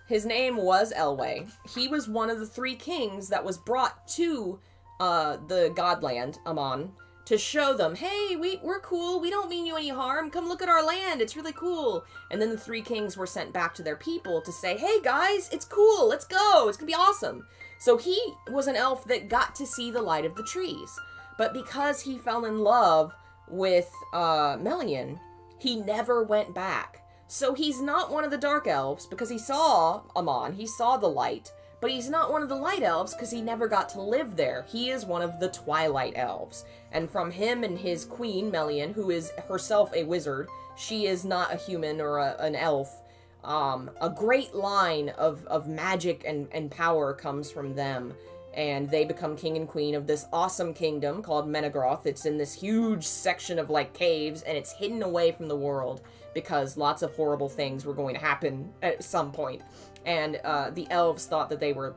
his name was Elwë. He was one of the 3 kings that was brought to the Godland, Aman, to show them, hey, we're cool, we don't mean you any harm, come look at our land, it's really cool. And then the 3 kings were sent back to their people to say, hey guys, it's cool, let's go, it's gonna be awesome. So he was an elf that got to see the light of the trees. But because he fell in love with Melian, he never went back. So he's not one of the dark elves because he saw Aman, he saw the light, but he's not one of the light elves because he never got to live there. He is one of the twilight elves. And from him and his queen, Melian, who is herself a wizard, she is not a human or an elf, a great line of magic and power comes from them. And they become king and queen of this awesome kingdom called Menegroth. It's in this huge section of, like, caves, and it's hidden away from the world because lots of horrible things were going to happen at some point. And the elves thought that they were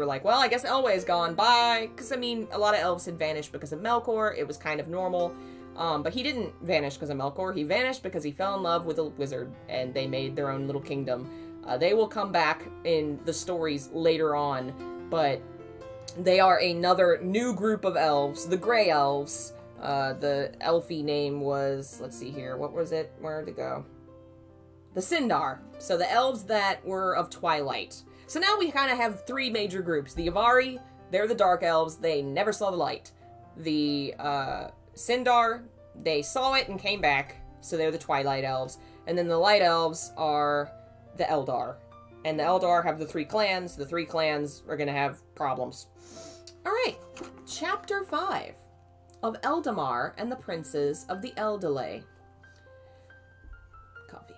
like, well, I guess Elwë is gone, bye. Because, I mean, a lot of elves had vanished because of Melkor. It was kind of normal. But he didn't vanish because of Melkor. He vanished because he fell in love with a wizard, and they made their own little kingdom. They will come back in the stories later on, but they are another new group of elves, the Grey Elves. The elfie name was, let's see here, what was it? Where did it go? The Sindar. So the elves that were of Twilight. So now we kind of have 3 major groups. The Avari, they're the dark elves, they never saw the light. The Sindar, they saw it and came back, so they're the Twilight elves. And then the light elves are the Eldar. And the Eldar have the 3 clans. The 3 clans are going to have problems. Alright, Chapter 5 of Eldamar and the Princes of the Eldalay. Coffee.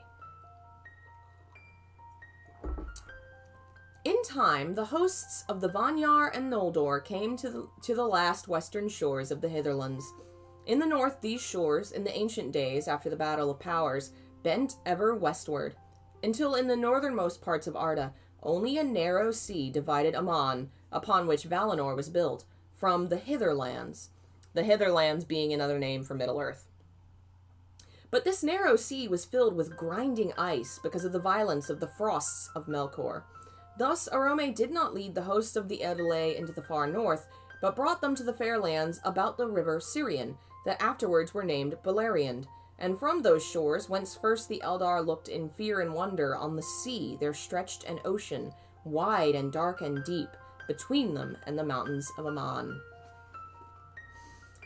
In time, the hosts of the Vanyar and Noldor came to the last western shores of the Hitherlands. In the north, these shores, in the ancient days after the Battle of Powers, bent ever westward, until in the northernmost parts of Arda, only a narrow sea divided Aman, upon which Valinor was built, from the Hitherlands, the Hitherlands being another name for Middle-earth. But this narrow sea was filled with grinding ice because of the violence of the frosts of Melkor. Thus, Arome did not lead the hosts of the Eldalay into the far north, but brought them to the fair lands about the river Sirion, that afterwards were named Beleriand, and from those shores whence first the Eldar looked in fear and wonder on the sea there stretched an ocean, wide and dark and deep, between them and the mountains of Aman.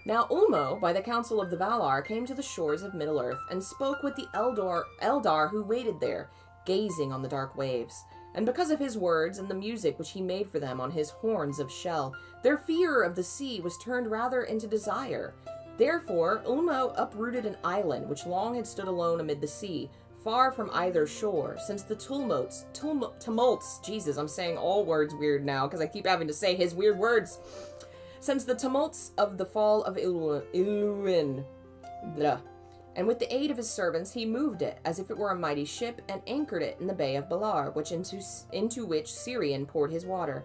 Now Ulmo, by the counsel of the Valar, came to the shores of Middle-earth, and spoke with the Eldar who waited there, gazing on the dark waves. And because of his words and the music which he made for them on his horns of shell, their fear of the sea was turned rather into desire. Therefore Ulmo uprooted an island which long had stood alone amid the sea, far from either shore, since the tumults, Jesus, I'm saying all words weird now, because I keep having to say his weird words, since the tumults of the fall of Ilúin. And with the aid of his servants he moved it, as if it were a mighty ship, and anchored it in the bay of Belar, into which Sirion poured his water.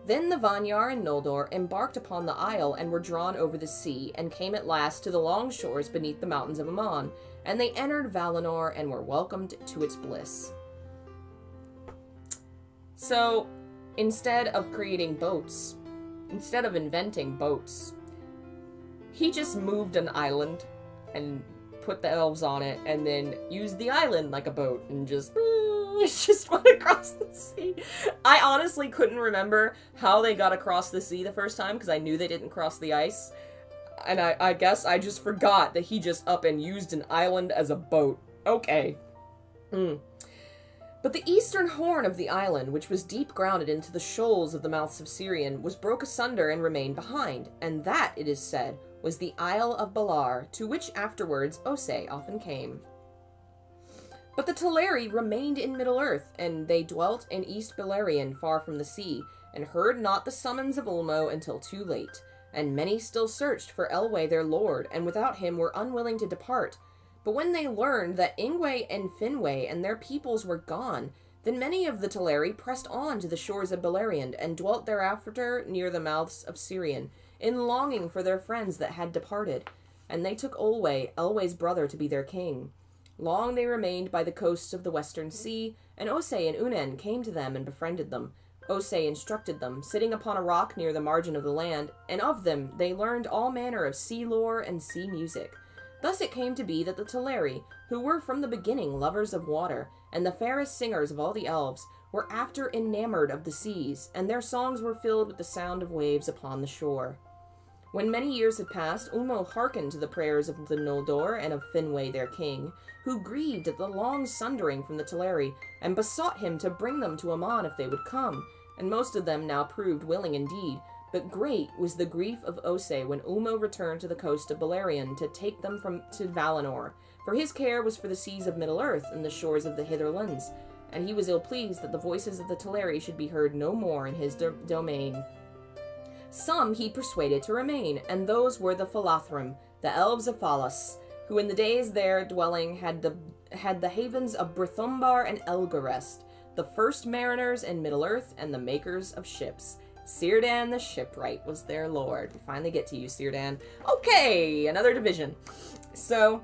Then the Vanyar and Noldor embarked upon the isle and were drawn over the sea, and came at last to the long shores beneath the mountains of Aman, and they entered Valinor and were welcomed to its bliss. So, instead of creating boats, instead of inventing boats, he just moved an island and put the elves on it, and then used the island like a boat, and just went across the sea. I honestly couldn't remember how they got across the sea the first time, because I knew they didn't cross the ice. And I guess I just forgot that he just up and used an island as a boat. Okay. But the eastern horn of the island, which was deep grounded into the shoals of the mouths of Sirion, was broke asunder and remained behind, and that, it is said, was the Isle of Balar, to which afterwards Osei often came. But the Teleri remained in Middle-earth, and they dwelt in East Beleriand, far from the sea, and heard not the summons of Ulmo until too late. And many still searched for Elwë their lord, and without him were unwilling to depart. But when they learned that Ingwe and Finwë and their peoples were gone, then many of the Teleri pressed on to the shores of Beleriand, and dwelt thereafter near the mouths of Sirion, in longing for their friends that had departed. And they took Olwë, Elwë's brother, to be their king. Long they remained by the coasts of the western sea, and Osei and Unen came to them and befriended them. Osei instructed them, sitting upon a rock near the margin of the land, and of them they learned all manner of sea lore and sea music. Thus it came to be that the Teleri, who were from the beginning lovers of water, and the fairest singers of all the elves, were after enamored of the seas, and their songs were filled with the sound of waves upon the shore. When many years had passed, Ulmo hearkened to the prayers of the Noldor and of Finwë their king, who grieved at the long sundering from the Teleri, and besought him to bring them to Aman if they would come, and most of them now proved willing indeed. But great was the grief of Osei when Ulmo returned to the coast of Beleriand to take them to Valinor, for his care was for the seas of Middle-earth and the shores of the Hitherlands, and he was ill-pleased that the voices of the Teleri should be heard no more in his domain. Some he persuaded to remain, and those were the Falathrim, the elves of Falas, who in the days there dwelling had the havens of Brythumbar and Elgarest, the first mariners in Middle-earth and the makers of ships. Círdan the shipwright was their lord. We finally get to you, Círdan. Okay, another division. So,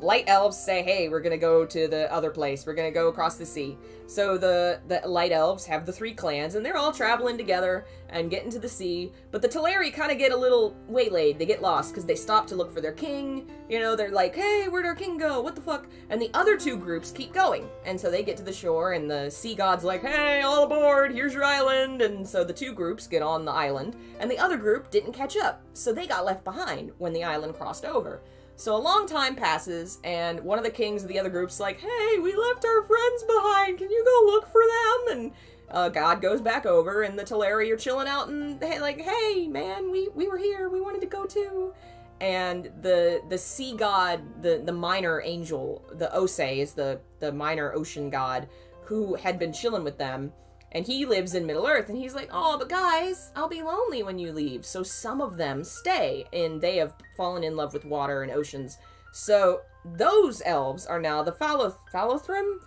light elves say, hey, we're gonna go to the other place. We're gonna go across the sea. So the light elves have the three clans, and they're all traveling together and getting to the sea. But the Teleri kind of get a little waylaid. They get lost because they stop to look for their king. You know, they're like, hey, where'd our king go? What the fuck? And the other two groups keep going. And so they get to the shore, and the sea god's like, hey, all aboard, here's your island. And so the two groups get on the island, and the other group didn't catch up. So they got left behind when the island crossed over. So a long time passes, and one of the kings of the other group's like, hey, we left our friends behind, can you go look for them? And God goes back over, and the Teleri are chilling out, and they're like, hey, man, we were here, we wanted to go too. And the sea god, the minor angel, the Osei is the minor ocean god, who had been chilling with them, and he lives in Middle-earth, and he's like, oh, but guys, I'll be lonely when you leave. So some of them stay, and they have fallen in love with water and oceans. So those elves are now the Falathrim.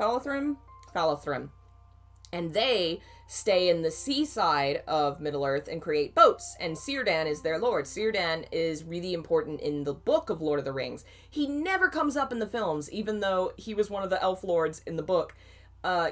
And they stay in the seaside of Middle-earth and create boats, and Círdan is their lord. Círdan is really important in the book of Lord of the Rings. He never comes up in the films, even though he was one of the elf lords in the book.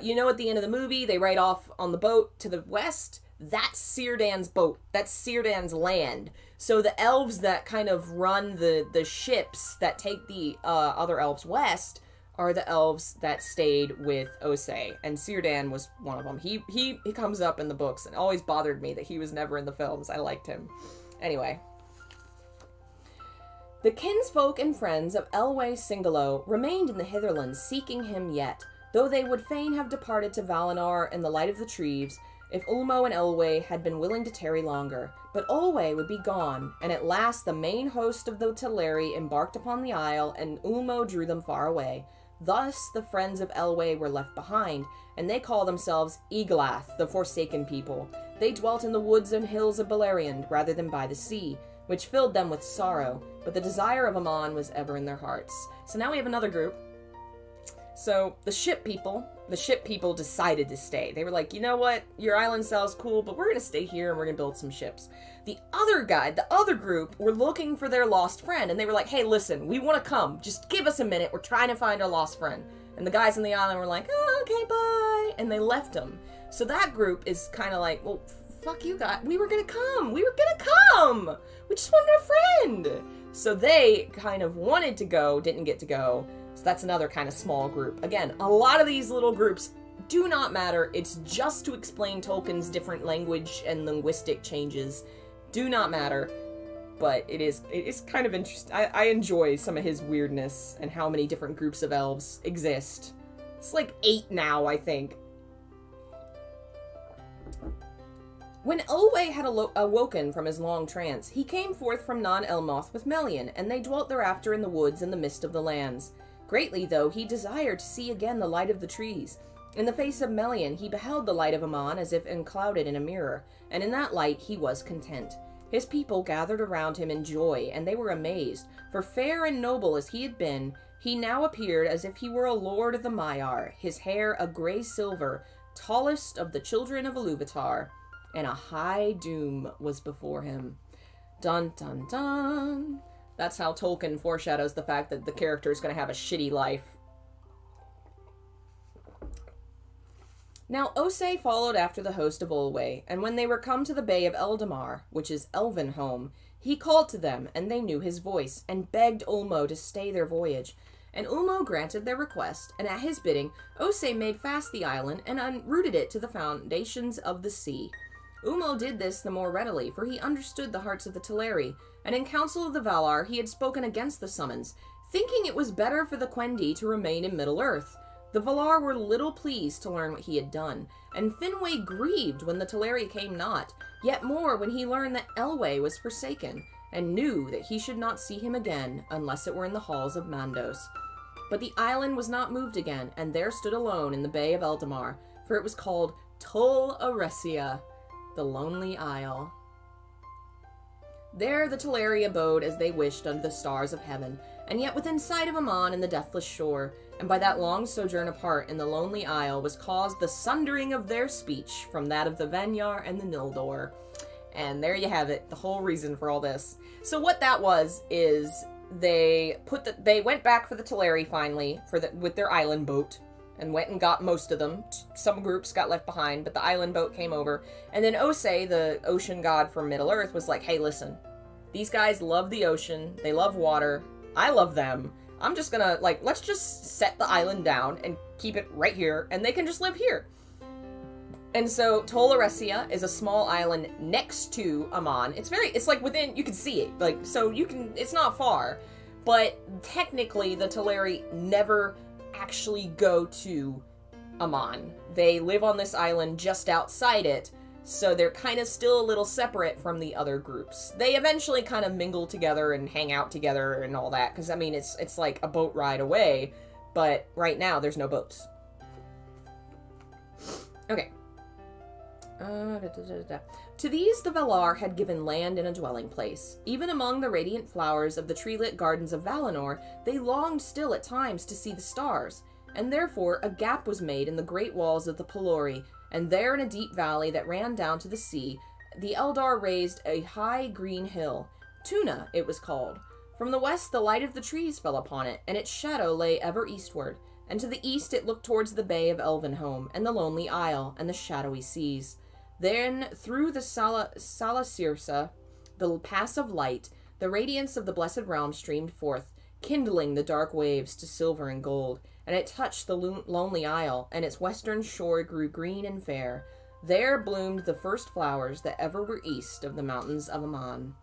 You know, at the end of the movie, they ride off on the boat to the west. That's Círdan's boat. That's Círdan's land. So the elves that kind of run the ships that take the other elves west are the elves that stayed with Osei. And Círdan was one of them. He comes up in the books, and it always bothered me that he was never in the films. I liked him. Anyway. The kinsfolk and friends of Elwë Singalo remained in the Hitherlands, seeking him yet, though they would fain have departed to Valinor in the light of the Treves, if Ulmo and Elwë had been willing to tarry longer. But Olwë would be gone, and at last the main host of the Teleri embarked upon the isle, and Ulmo drew them far away. Thus the friends of Elwë were left behind, and they call themselves Eglath, the Forsaken People. They dwelt in the woods and hills of Beleriand, rather than by the sea, which filled them with sorrow, but the desire of Aman was ever in their hearts. So now we have another group. So the ship people decided to stay. They were like, you know what? Your island sounds cool, but we're going to stay here and we're going to build some ships. The other group were looking for their lost friend, and they were like, hey, listen, we want to come. Just give us a minute. We're trying to find our lost friend. And the guys on the island were like, oh, okay, bye. And they left them. So that group is kind of like, well, fuck you guys. We were going to come. We just wanted a friend. So they kind of wanted to go, didn't get to go. So that's another kind of small group. Again, a lot of these little groups do not matter. It's just to explain Tolkien's different language and linguistic changes. Do not matter. But it is kind of interesting. I enjoy some of his weirdness and how many different groups of elves exist. It's like 8 now, I think. When Olwe had awoken from his long trance, he came forth from Non-Elmoth with Melian, and they dwelt thereafter in the woods in the mist of the lands. Greatly, though, he desired to see again the light of the trees. In the face of Melian, he beheld the light of Aman as if enclouded in a mirror, and in that light he was content. His people gathered around him in joy, and they were amazed, for fair and noble as he had been, he now appeared as if he were a lord of the Maiar, his hair a grey silver, tallest of the children of Iluvatar, and a high doom was before him. Dun dun dun. That's how Tolkien foreshadows the fact that the character is going to have a shitty life. Now Osei followed after the host of Olwe, and when they were come to the Bay of Eldamar, which is Elven home, he called to them, and they knew his voice, and begged Ulmo to stay their voyage. And Ulmo granted their request, and at his bidding, Osei made fast the island, and unrooted it to the foundations of the sea. Ulmo did this the more readily, for he understood the hearts of the Teleri, and in council of the Valar he had spoken against the summons, thinking it was better for the Quendi to remain in Middle-earth. The Valar were little pleased to learn what he had done, and Finwë grieved when the Teleri came not, yet more when he learned that Elwë was forsaken, and knew that he should not see him again unless it were in the Halls of Mandos. But the island was not moved again, and there stood alone in the Bay of Eldamar, for it was called Tol Eressëa, the Lonely Isle. There the Teleri abode as they wished under the stars of heaven, and yet within sight of Aman and the deathless shore, and by that long sojourn apart in the Lonely Isle was caused the sundering of their speech from that of the Vanyar and the Nildor. And there you have it, the whole reason for all this. So what that was is they went back for the Teleri finally with their island boat, and went and got most of them. Some groups got left behind, but the island boat came over. And then Osei, the ocean god from Middle-earth, was like, hey, listen, these guys love the ocean, they love water, I love them. I'm just gonna, let's just set the island down and keep it right here, and they can just live here. And so Tol Eressëa is a small island next to Aman. It's like within, you can see it, it's not far. But technically, the Teleri never actually go to Aman. They live on this island just outside it, so they're kind of still a little separate from the other groups. They eventually kind of mingle together and hang out together and all that, because, I mean, it's like a boat ride away, but right now there's no boats. Okay. To these the Valar had given land and a dwelling place. Even among the radiant flowers of the tree-lit gardens of Valinor, they longed still at times to see the stars, and therefore a gap was made in the great walls of the Pelori, and there in a deep valley that ran down to the sea, the Eldar raised a high green hill. Tuna, it was called. From the west the light of the trees fell upon it, and its shadow lay ever eastward, and to the east it looked towards the Bay of Elvenhome, and the Lonely Isle, and the shadowy seas. Then, through the Salasirsa, the pass of light, the radiance of the blessed realm streamed forth, kindling the dark waves to silver and gold, and it touched the Lonely Isle, and its western shore grew green and fair. There bloomed the first flowers that ever were east of the mountains of Aman.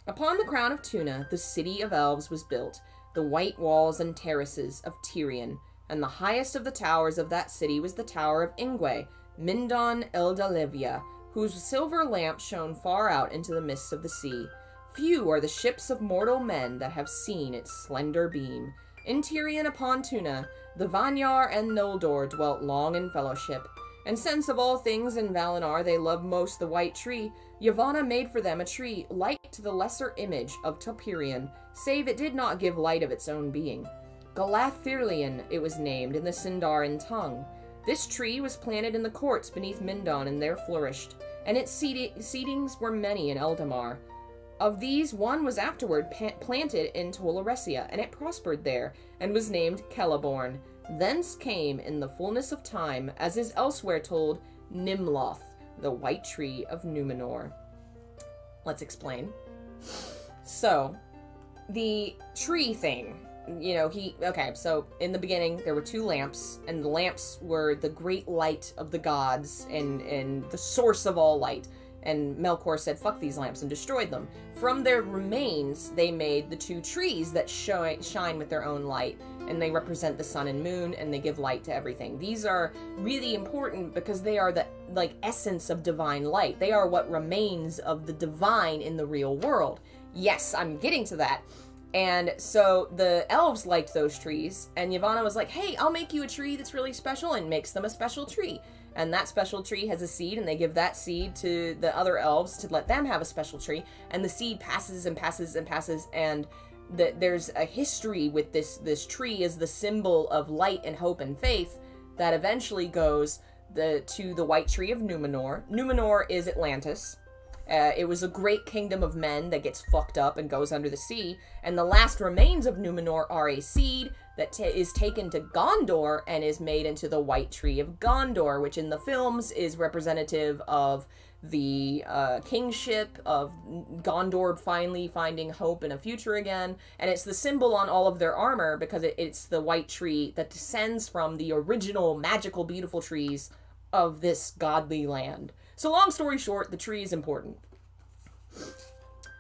Upon the crown of Tuna, the city of elves was built, the white walls and terraces of Tirion, and the highest of the towers of that city was the tower of Ingwe, Mindon Eldalevia, whose silver lamp shone far out into the mists of the sea. Few are the ships of mortal men that have seen its slender beam. In Tirion upon Tuna, the Vanyar and Noldor dwelt long in fellowship, and since of all things in Valinor they loved most the white tree, Yavanna made for them a tree like to the lesser image of Topirion, save it did not give light of its own being. Galathyrion it was named in the Sindarin tongue. This tree was planted in the courts beneath Mindon and there flourished, and its seedings were many in Eldamar. Of these, one was afterward planted in Tolaresia, and it prospered there, and was named Celeborn. Thence came, in the fullness of time, as is elsewhere told, Nimloth, the white tree of Numenor. Let's explain. So, the tree thing, so in the beginning, there were 2 lamps, and the lamps were the great light of the gods, and the source of all light. And Melkor said, fuck these lamps, and destroyed them. From their remains, they made the 2 trees that shine with their own light. And they represent the sun and moon, and they give light to everything. These are really important because they are the, essence of divine light. They are what remains of the divine in the real world. Yes, I'm getting to that. And so the elves liked those trees, and Yavanna was like, hey, I'll make you a tree that's really special, and makes them a special tree. And that special tree has a seed, and they give that seed to the other elves to let them have a special tree. And the seed passes and passes and passes, and there's a history with this tree as the symbol of light and hope and faith that eventually goes to the white tree of Numenor. Numenor is Atlantis. It was a great kingdom of men that gets fucked up and goes under the sea. And the last remains of Numenor are a seed that is taken to Gondor and is made into the White Tree of Gondor, which in the films is representative of the kingship of Gondor finally finding hope in a future again. And it's the symbol on all of their armor because it's the white tree that descends from the original magical, beautiful trees of this godly land. So long story short, the tree is important.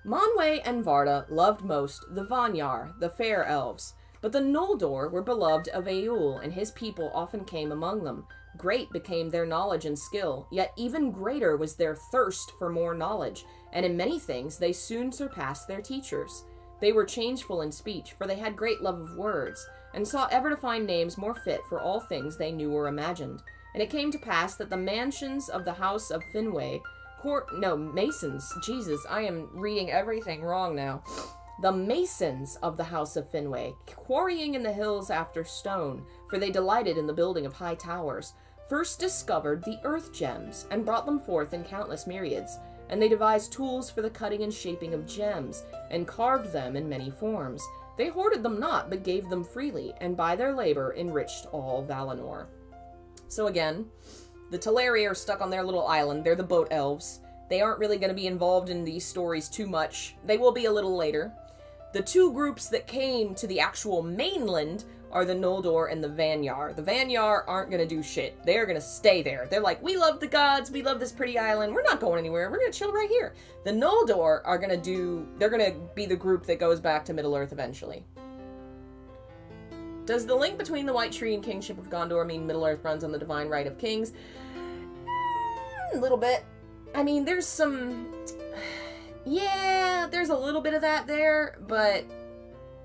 Manwë and Varda loved most the Vanyar, the fair elves. But the Noldor were beloved of Eöl, and his people often came among them. Great became their knowledge and skill, yet even greater was their thirst for more knowledge, and in many things they soon surpassed their teachers. They were changeful in speech, for they had great love of words, and sought ever to find names more fit for all things they knew or imagined. And it came to pass that the mansions of the house of Finwë, masons, Jesus, I am reading everything wrong now. The masons of the house of Finwë, quarrying in the hills after stone, for they delighted in the building of high towers, first discovered the earth gems, and brought them forth in countless myriads. And they devised tools for the cutting and shaping of gems, and carved them in many forms. They hoarded them not, but gave them freely, and by their labor enriched all Valinor. So again, the Teleri are stuck on their little island. They're the boat elves. They aren't really going to be involved in these stories too much. They will be a little later. The 2 groups that came to the actual mainland are the Noldor and the Vanyar. The Vanyar aren't going to do shit. They're going to stay there. They're like, we love the gods, we love this pretty island, we're not going anywhere, we're going to chill right here. The Noldor are going to be the group that goes back to Middle-earth eventually. Does the link between the White Tree and Kingship of Gondor mean Middle-earth runs on the divine right of kings? A little bit. I mean, there's some... Yeah, there's a little bit of that there, but...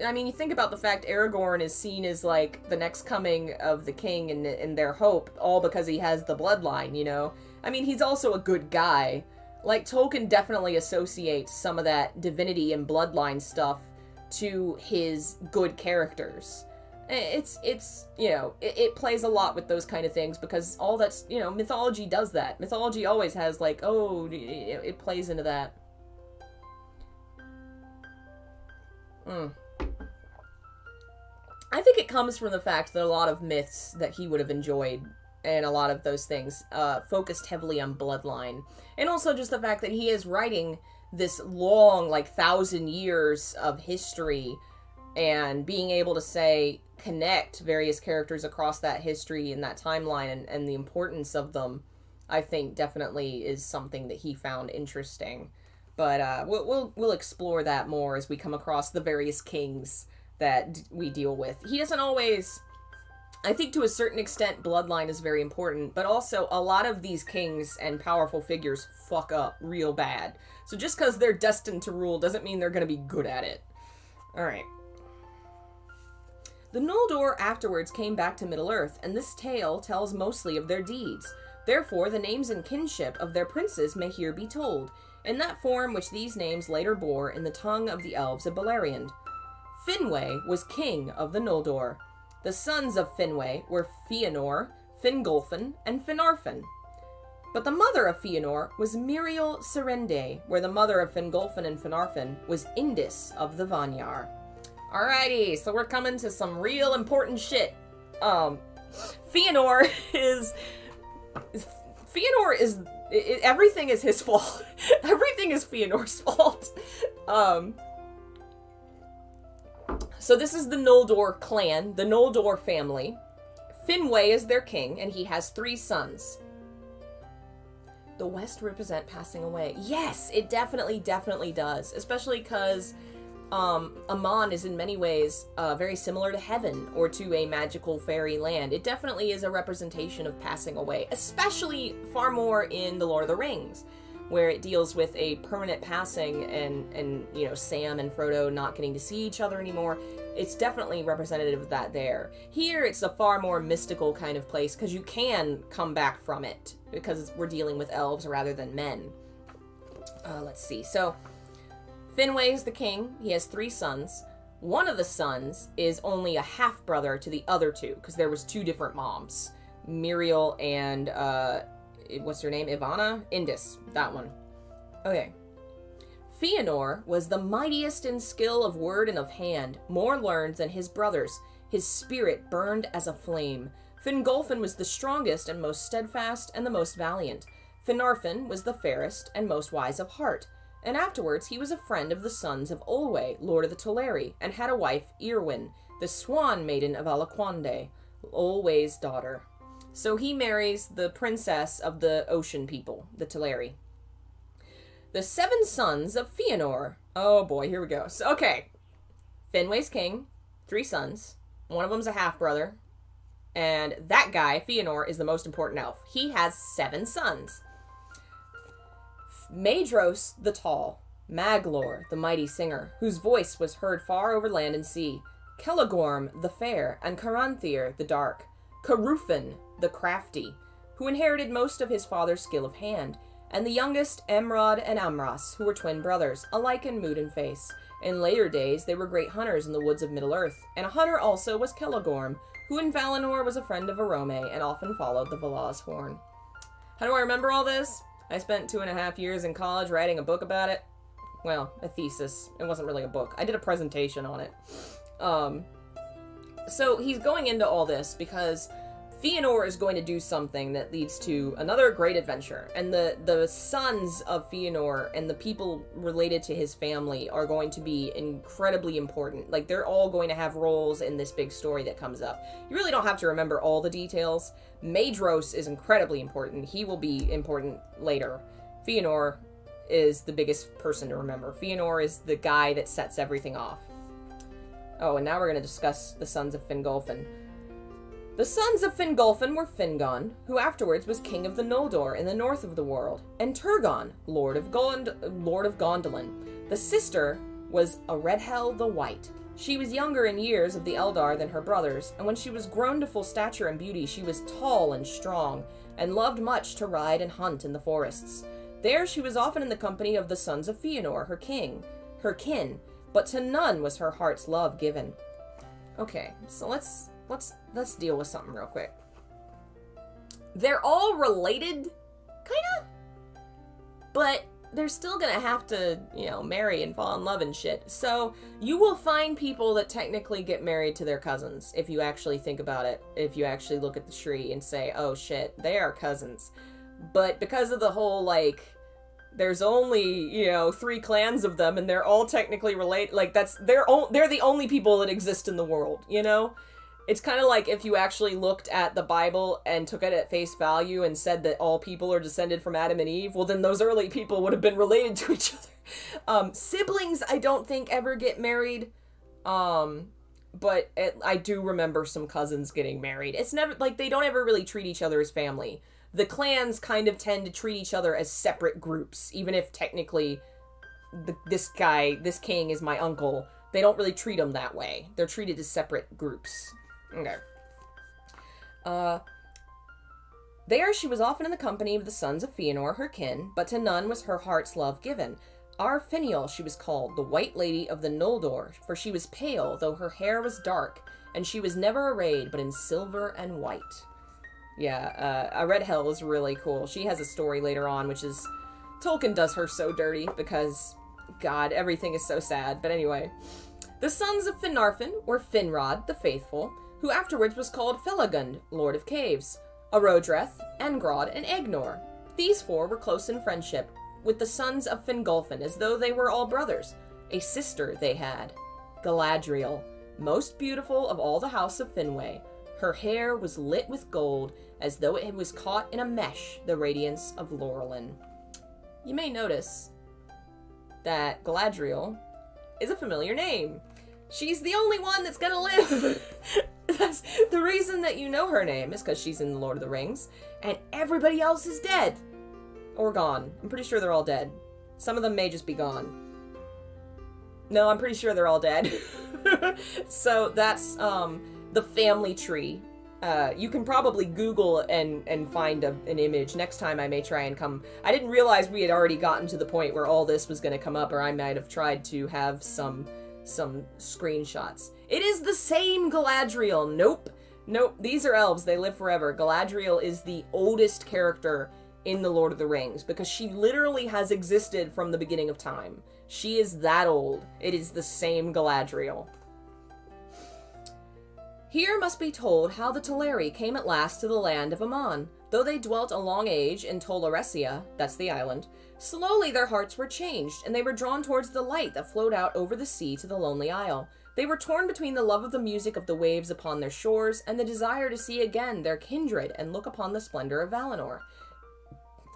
I mean, you think about the fact Aragorn is seen as, like, the next coming of the king and their hope, all because he has the bloodline, you know? I mean, he's also a good guy. Like, Tolkien definitely associates some of that divinity and bloodline stuff to his good characters. It's it plays a lot with those kind of things because all that's, mythology does that. Mythology always has, like, it plays into that. I think it comes from the fact that a lot of myths that he would have enjoyed and a lot of those things focused heavily on bloodline. And also just the fact that he is writing this long, 1,000 years of history and being able to connect various characters across that history and that timeline and the importance of them, I think definitely is something that he found interesting. But we'll explore that more as we come across the various kings that we deal with. He doesn't always... I think to a certain extent bloodline is very important, but also a lot of these kings and powerful figures fuck up real bad. So just because they're destined to rule doesn't mean they're going to be good at it. Alright. The Noldor afterwards came back to Middle-earth, and this tale tells mostly of their deeds. Therefore, the names and kinship of their princes may here be told, in that form which these names later bore in the tongue of the elves of Beleriand. Finwë was king of the Noldor. The sons of Finwë were Fëanor, Fingolfin, and Phenarfen. But the mother of Fëanor was Miriel Serende, where the mother of Fingolfin and Phenarfen was Indis of the Vanyar. Alrighty, so we're coming to some real important shit. Fëanor is... everything is his fault. Everything is Fëanor's fault. So this is the Noldor clan, the Noldor family. Finwë is their king, and he has 3 sons. The West represent passing away. Yes, it definitely does. Especially because Aman is in many ways very similar to heaven or to a magical fairy land. It definitely is a representation of passing away, especially far more in The Lord of the Rings, where it deals with a permanent passing and you know, Sam and Frodo not getting to see each other anymore. It's definitely representative of that there. Here, it's a far more mystical kind of place, because you can come back from it, because we're dealing with elves rather than men. Let's see. So, Finwë is the king. He has 3 sons. One of the sons is only a half-brother to the other 2, because there was 2 different moms. Miriel and, what's her name? Ivana? Indis. That one. Okay. Fëanor was the mightiest in skill of word and of hand, more learned than his brothers. His spirit burned as a flame. Fingolfin was the strongest and most steadfast and the most valiant. Phenarfen was the fairest and most wise of heart. And afterwards he was a friend of the sons of Olwë, lord of the Teleri, and had a wife, Irwin, the swan maiden of Alaquande, Olwë's daughter. So he marries the princess of the ocean people, the Teleri. The 7 sons of Fëanor. Oh boy, here we go. So, okay. Finwë's king, 3 sons. One of them's a half-brother. And that guy, Fëanor, is the most important elf. He has 7 sons. Maedhros the Tall. Maglor, the mighty singer, whose voice was heard far over land and sea. Celegorm the Fair, and Caranthir the Dark. Carufin the Crafty, who inherited most of his father's skill of hand. And the youngest, Amrod and Amras, who were twin brothers, alike in mood and face. In later days, they were great hunters in the woods of Middle-earth, and a hunter also was Celegorm, who in Valinor was a friend of Arome, and often followed the Valah's horn. How do I remember all this? I spent 2.5 years in college writing a book about it. Well, a thesis. It wasn't really a book. I did a presentation on it. So he's going into all this because Fëanor is going to do something that leads to another great adventure, and the sons of Fëanor and the people related to his family are going to be incredibly important. Like, they're all going to have roles in this big story that comes up. You really don't have to remember all the details. Maedhros is incredibly important. He will be important later. Fëanor is the biggest person to remember. Fëanor is the guy that sets everything off. Oh, and now we're going to discuss the sons of Fingolfin. The sons of Fingolfin were Fingon, who afterwards was king of the Noldor in the north of the world, and Turgon, lord of Gondolin. The sister was Eredhel the White. She was younger in years of the Eldar than her brothers, and when she was grown to full stature and beauty, she was tall and strong, and loved much to ride and hunt in the forests. There she was often in the company of the sons of Fëanor, her kin, but to none was her heart's love given. Okay, so let's deal with something real quick. They're all related, kinda, but they're still gonna have to, marry and fall in love and shit. So you will find people that technically get married to their cousins, if you actually think about it, if you actually look at the tree and say, oh shit, they are cousins. But because of the whole, there's only, 3 clans of them, and they're all technically related, they're the only people that exist in the world, It's kind of like if you actually looked at the Bible and took it at face value and said that all people are descended from Adam and Eve, well then those early people would have been related to each other. Siblings, I don't think ever get married, but I do remember some cousins getting married. It's never, they don't ever really treat each other as family. The clans kind of tend to treat each other as separate groups, even if technically this king is my uncle. They don't really treat them that way. They're treated as separate groups. Okay. There she was often in the company of the sons of Fëanor, her kin, but to none was her heart's love given. Arfiniel she was called, the White Lady of the Noldor, for she was pale, though her hair was dark, and she was never arrayed but in silver and white. Yeah, I read Hel is really cool. She has a story later on, which is... Tolkien does her so dirty, because, God, everything is so sad. But anyway. The sons of Phenarfen were Finrod, the Faithful, who afterwards was called Felagund, Lord of Caves, Arodreth, Angrod, and Egnor. These four were close in friendship with the sons of Fingolfin, as though they were all brothers. A sister they had, Galadriel, most beautiful of all the house of Finwë. Her hair was lit with gold, as though it was caught in a mesh, the radiance of Laurelin. You may notice that Galadriel is a familiar name. She's the only one that's gonna live. That's the reason that you know her name, is because she's in The Lord of the Rings, and everybody else is dead. Or gone. I'm pretty sure they're all dead. Some of them may just be gone. No, I'm pretty sure they're all dead. So that's the family tree. You can probably Google and find an image. Next time I may try and come... I didn't realize we had already gotten to the point where all this was going to come up, or I might have tried to have some screenshots. It is the same Galadriel. Nope. These are elves. They live forever. Galadriel is the oldest character in The Lord of the Rings, because she literally has existed from the beginning of time. She is that old. It is the same Galadriel. Here must be told how the Teleri came at last to the land of Aman. Though they dwelt a long age in Tol Eressëa, that's the island, slowly their hearts were changed, and they were drawn towards the light that flowed out over the sea to the lonely isle. They were torn between the love of the music of the waves upon their shores, and the desire to see again their kindred and look upon the splendor of Valinor.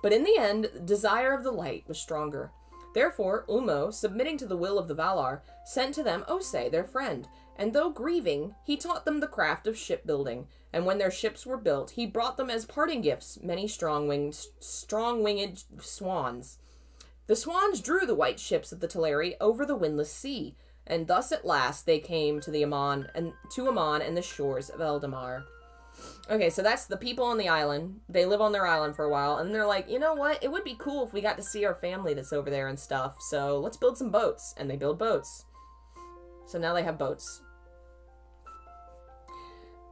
But in the end, the desire of the light was stronger. Therefore, Ulmo, submitting to the will of the Valar, sent to them Osei, their friend, and though grieving, he taught them the craft of shipbuilding, and when their ships were built, he brought them as parting gifts many strong-winged swans. The swans drew the white ships of the Teleri over the windless sea, and thus at last they came to Aman and the shores of Eldamar. Okay, so that's the people on the island. They live on their island for a while, and they're like, you know what? It would be cool if we got to see our family that's over there and stuff, so let's build some boats. And they build boats. So now they have boats.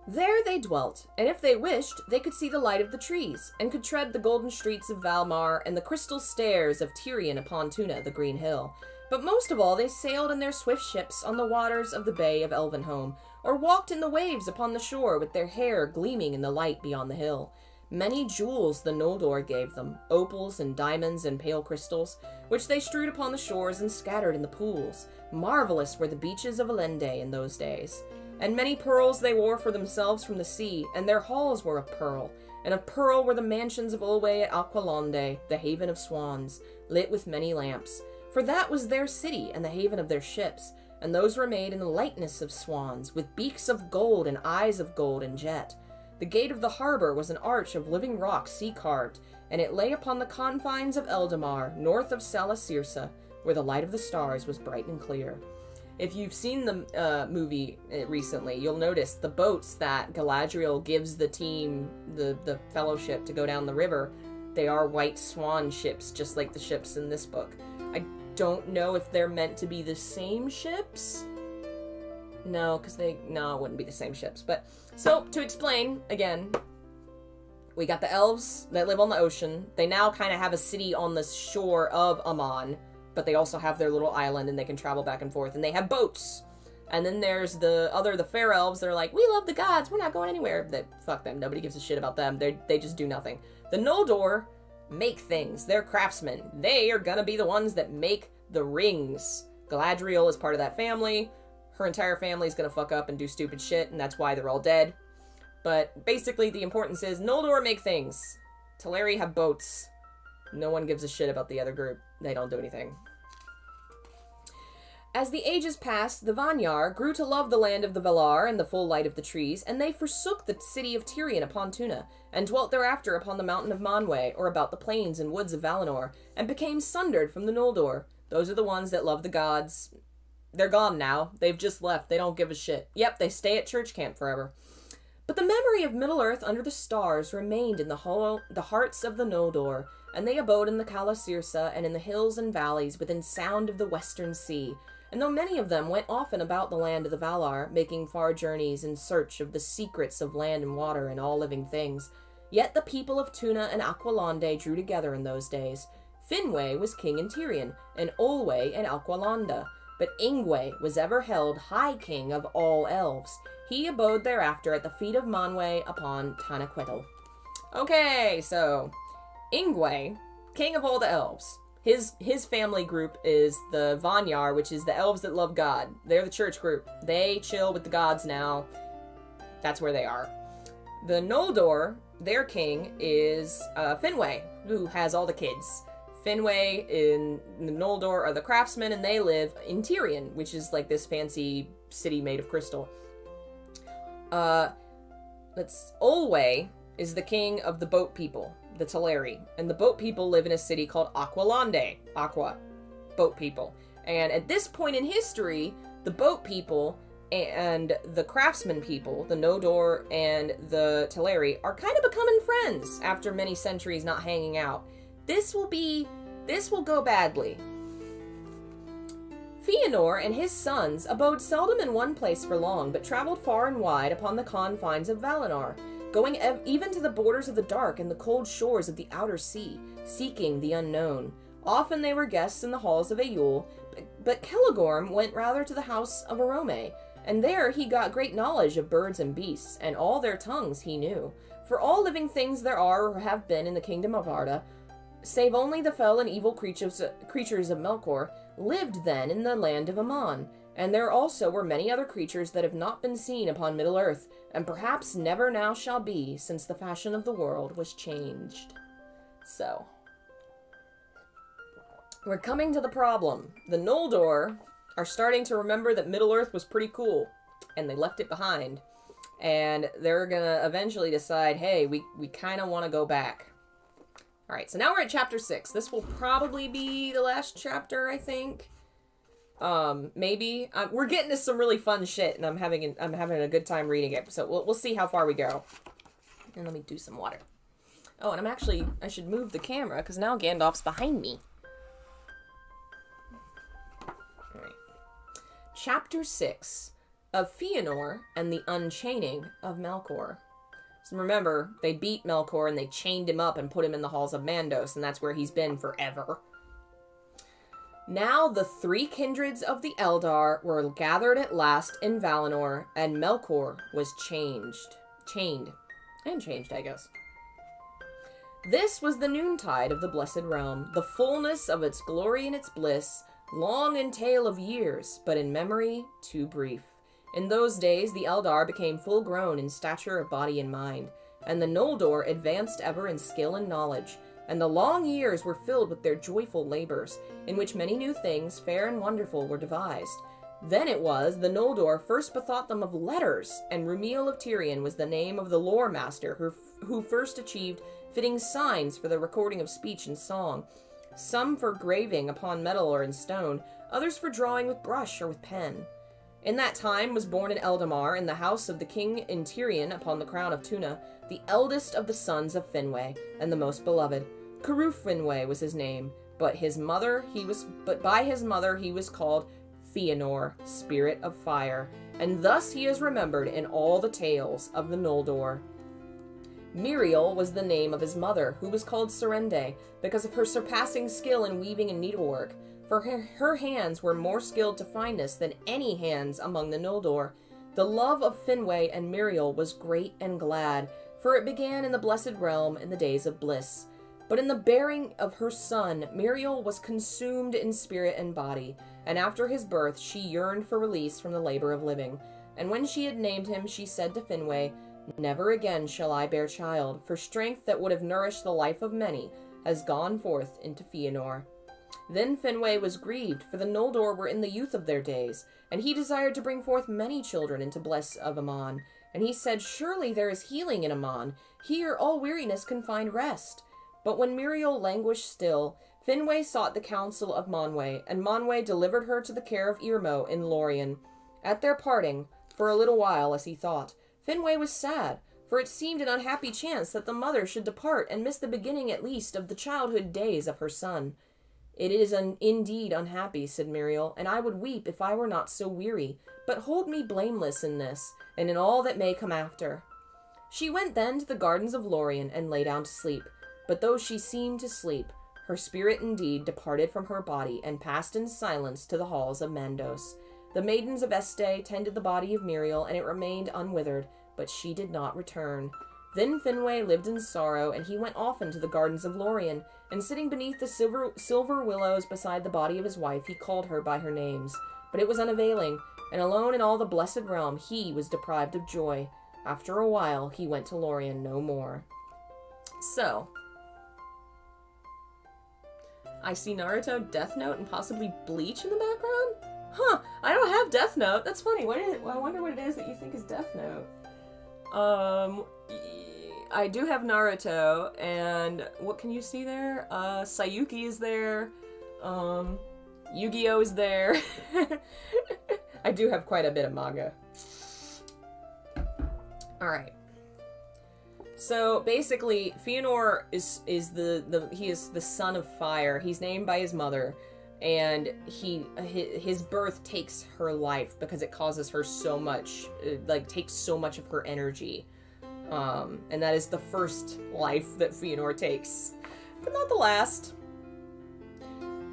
There they dwelt, and if they wished, they could see the light of the trees, and could tread the golden streets of Valmar and the crystal stairs of Tirion upon Tuna, the green hill. But most of all they sailed in their swift ships on the waters of the bay of Elvenhome, or walked in the waves upon the shore with their hair gleaming in the light beyond the hill. Many jewels the Noldor gave them, opals and diamonds and pale crystals, which they strewed upon the shores and scattered in the pools. Marvelous were the beaches of Elendë in those days. And many pearls they wore for themselves from the sea, and their halls were of pearl. And of pearl were the mansions of Olwe at Aqualonde, the haven of swans, lit with many lamps. For that was their city and the haven of their ships, and those were made in the likeness of swans, with beaks of gold and eyes of gold and jet. The gate of the harbor was an arch of living rock sea-carved, and it lay upon the confines of Eldamar, north of Salasirsa, where the light of the stars was bright and clear. If you've seen the movie recently, you'll notice the boats that Galadriel gives the team, the fellowship, to go down the river, they are white swan ships, just like the ships in this book. I don't know if they're meant to be the same ships. No, because it wouldn't be the same ships. But, so, to explain, again, we got the elves that live on the ocean. They now kind of have a city on the shore of Aman, but they also have their little island and they can travel back and forth, and they have boats. And then there's the fair elves. They're like, we love the gods, we're not going anywhere. Fuck them, nobody gives a shit about them. They just do nothing. The Noldor make things. They're craftsmen. They are gonna be the ones that make the rings. Galadriel is part of that family. Her entire family is gonna fuck up and do stupid shit, and that's why they're all dead. But basically the importance is Noldor make things. Teleri have boats. No one gives a shit about the other group. They don't do anything. As the ages passed, the Vanyar grew to love the land of the Valar and the full light of the trees, and they forsook the city of Tirion upon Tuna, and dwelt thereafter upon the mountain of Manwë, or about the plains and woods of Valinor, and became sundered from the Noldor. Those are the ones that love the gods. They're gone now. They've just left. They don't give a shit. Yep, they stay at church camp forever. But the memory of Middle-earth under the stars remained in the hearts of the Noldor, and they abode in the Cala Sirsa and in the hills and valleys within sound of the western sea. And though many of them went often about the land of the Valar, making far journeys in search of the secrets of land and water and all living things, yet the people of Tuna and Aqualande drew together in those days. Finwë was king in Tirion, and Olwë in Aqualanda, but Ingwë was ever held high king of all elves. He abode thereafter at the feet of Manwë upon Tanaquetil. Okay, so Ingwë, king of all the elves. His family group is the Vanyar, which is the elves that love God. They're the church group. They chill with the gods now. That's where they are. The Noldor, their king, is Finwë, who has all the kids. Finwë in the Noldor are the craftsmen, and they live in Tirion, which is like this fancy city made of crystal. Olwë is the king of the boat people, the Teleri, and the boat people live in a city called Aqualande. Aqua, boat people. And at this point in history, the boat people and the craftsman people, the Noldor and the Teleri, are kind of becoming friends after many centuries not hanging out. This will go badly. Fëanor and his sons abode seldom in one place for long, but traveled far and wide upon the confines of Valinor, going even to the borders of the dark and the cold shores of the outer sea, seeking the unknown. Often they were guests in the halls of Eul, but Celegorm went rather to the house of Arome, and there he got great knowledge of birds and beasts, and all their tongues he knew. For all living things there are or have been in the kingdom of Arda, save only the fell and evil creatures of Melkor, lived then in the land of Aman, and there also were many other creatures that have not been seen upon Middle-earth, and perhaps never now shall be, since the fashion of the world was changed. So, we're coming to the problem. The Noldor are starting to remember that Middle-earth was pretty cool, and they left it behind, and they're gonna eventually decide, hey, we kind of want to go back. Alright, so now we're at chapter 6. This will probably be the last chapter, I think. Maybe. We're getting to some really fun shit, and I'm having a good time reading it. So we'll see how far we go. And let me do some water. Oh, and I should move the camera, because now Gandalf's behind me. Alright. Chapter 6 of Fëanor and the Unchaining of Melkor. So remember, they beat Melkor and they chained him up and put him in the Halls of Mandos, and that's where he's been forever. Now the three kindreds of the Eldar were gathered at last in Valinor, and Melkor was chained, I guess. This was the noontide of the Blessed Realm, the fullness of its glory and its bliss, long in tale of years, but in memory too brief. In those days, the Eldar became full-grown in stature of body and mind, and the Noldor advanced ever in skill and knowledge, and the long years were filled with their joyful labors, in which many new things, fair and wonderful, were devised. Then it was the Noldor first bethought them of letters, and Rumiel of Tirion was the name of the lore master who first achieved fitting signs for the recording of speech and song, some for graving upon metal or in stone, others for drawing with brush or with pen. In that time was born in Eldamar, in the house of the king in Tirion upon the crown of Tuna, the eldest of the sons of Finwë, and the most beloved. Caruf Finwë was his name, but by his mother he was called Fëanor, Spirit of Fire, and thus he is remembered in all the tales of the Noldor. Miriel was the name of his mother, who was called Serende, because of her surpassing skill in weaving and needlework. For her hands were more skilled to fineness than any hands among the Noldor. The love of Finwë and Miriel was great and glad, for it began in the Blessed Realm in the days of bliss. But in the bearing of her son, Miriel was consumed in spirit and body, and after his birth she yearned for release from the labor of living. And when she had named him, she said to Finwë, "Never again shall I bear child, for strength that would have nourished the life of many has gone forth into Fëanor." Then Finwë was grieved, for the Noldor were in the youth of their days, and he desired to bring forth many children into bliss of Aman. And he said, "Surely there is healing in Aman. Here all weariness can find rest." But when Miriel languished still, Finwë sought the counsel of Manwë, and Manwë delivered her to the care of Irmo in Lorien. At their parting, for a little while as he thought, Finwë was sad, for it seemed an unhappy chance that the mother should depart and miss the beginning at least of the childhood days of her son. It is indeed unhappy, said Muriel, and I would weep if I were not so weary, but hold me blameless in this, and in all that may come after. She went then to the gardens of Lorien and lay down to sleep, but though she seemed to sleep, her spirit indeed departed from her body and passed in silence to the halls of Mandos. The maidens of Este tended the body of Muriel, and it remained unwithered, but she did not return. Then Finwë lived in sorrow, and he went often to the gardens of Lorien, and sitting beneath the silver willows beside the body of his wife, he called her by her names. But it was unavailing, and alone in all the blessed realm he was deprived of joy. After a while, he went to Lorien no more. So, I see Naruto, Death Note, and possibly Bleach in the background? Huh, I don't have Death Note. That's funny. I wonder what it is that you think is Death Note. I do have Naruto, and what can you see there? Sayuki is there. Yu-Gi-Oh! Is there. I do have quite a bit of manga. Alright. So, basically, Fëanor is the son of fire. He's named by his mother, and his birth takes her life because it causes her so much, takes so much of her energy. And that is the first life that Fëanor takes, but not the last.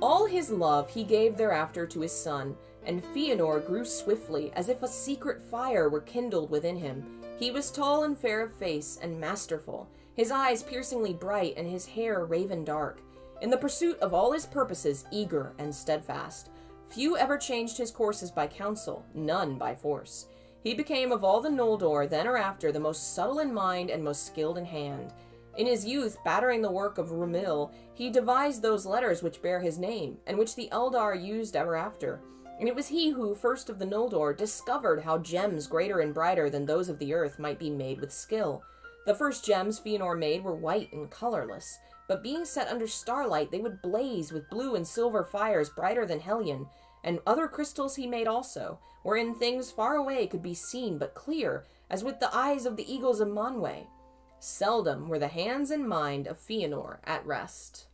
All his love he gave thereafter to his son, and Fëanor grew swiftly, as if a secret fire were kindled within him. He was tall and fair of face, and masterful, his eyes piercingly bright, and his hair raven dark. In the pursuit of all his purposes, eager and steadfast. Few ever changed his courses by counsel, none by force. He became of all the Noldor, then or after, the most subtle in mind and most skilled in hand. In his youth, battering the work of Rumil, he devised those letters which bear his name, and which the Eldar used ever after. And it was he who, first of the Noldor, discovered how gems greater and brighter than those of the earth might be made with skill. The first gems Fëanor made were white and colorless, but being set under starlight they would blaze with blue and silver fires brighter than Hellion, and other crystals he made also, wherein things far away could be seen but clear, as with the eyes of the eagles of Manwë. Seldom were the hands and mind of Fëanor at rest.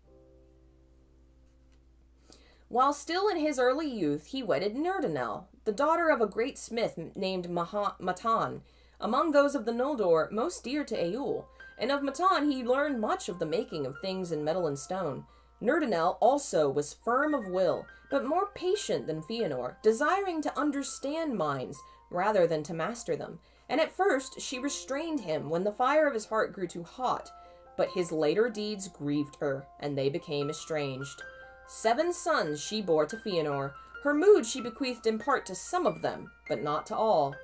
While still in his early youth, he wedded Nurdinel, the daughter of a great smith named Matan, among those of the Noldor most dear to Eöl, and of Matan he learned much of the making of things in metal and stone. Nurdinel also was firm of will, but more patient than Fëanor, desiring to understand minds rather than to master them, and at first she restrained him when the fire of his heart grew too hot, but his later deeds grieved her, and they became estranged. 7 sons she bore to Fëanor. Her mood she bequeathed in part to some of them, but not to all.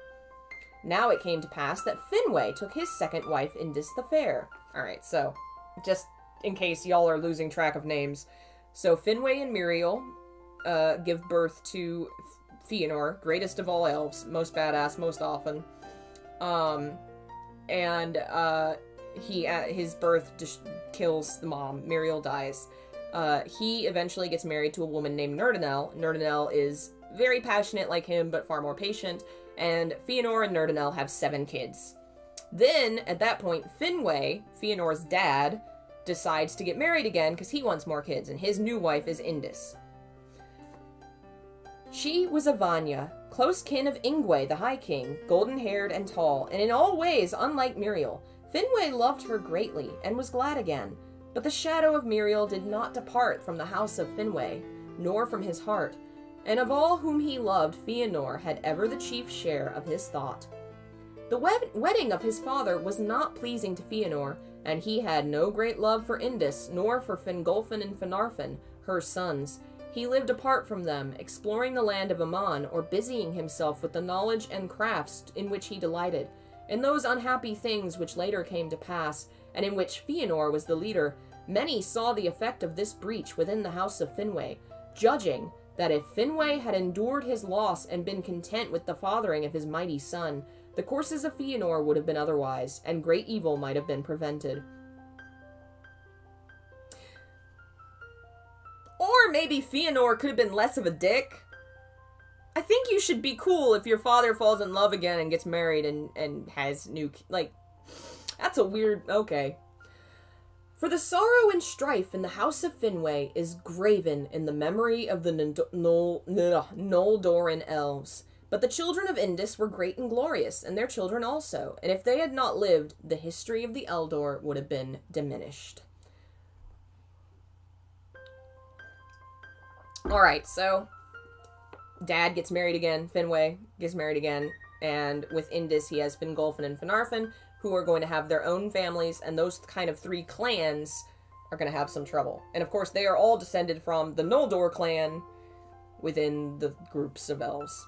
Now it came to pass that Finwë took his second wife, Indis the Fair. Alright, so, just in case y'all are losing track of names. So Finwë and Muriel give birth to Fëanor, greatest of all elves, most badass, most often. His birth just kills the mom. Muriel dies. He eventually gets married to a woman named Nurdinel. Nurdinel is very passionate like him, but far more patient, and Fëanor and Nurdinel have 7 kids. Then, at that point, Finwë, Fëanor's dad, decides to get married again because he wants more kids, and his new wife is Indis. She was a Vanya, close kin of Ingwe, the High King, golden-haired and tall, and in all ways unlike Muriel. Finwë loved her greatly, and was glad again. But the shadow of Muriel did not depart from the house of Finwë, nor from his heart, and of all whom he loved, Fëanor had ever the chief share of his thought. The wedding of his father was not pleasing to Fëanor, and he had no great love for Indis, nor for Fingolfin and Phenarfen, her sons. He lived apart from them, exploring the land of Aman, or busying himself with the knowledge and crafts in which he delighted. In those unhappy things which later came to pass, and in which Fëanor was the leader, many saw the effect of this breach within the house of Finwë, judging that if Finwë had endured his loss and been content with the fathering of his mighty son, the courses of Fëanor would have been otherwise, and great evil might have been prevented. Or maybe Fëanor could have been less of a dick. I think you should be cool if your father falls in love again and gets married and has new... That's a weird... Okay. For the sorrow and strife in the house of Finwë is graven in the memory of the Noldoran elves. But the children of Indus were great and glorious, and their children also, and if they had not lived, the history of the Eldor would have been diminished. Alright, so Dad gets married again, Finwë gets married again, and with Indus he has Fingolfin and Phenarfen, who are going to have their own families, and those kind of three clans are going to have some trouble. And of course, they are all descended from the Noldor clan within the groups of elves.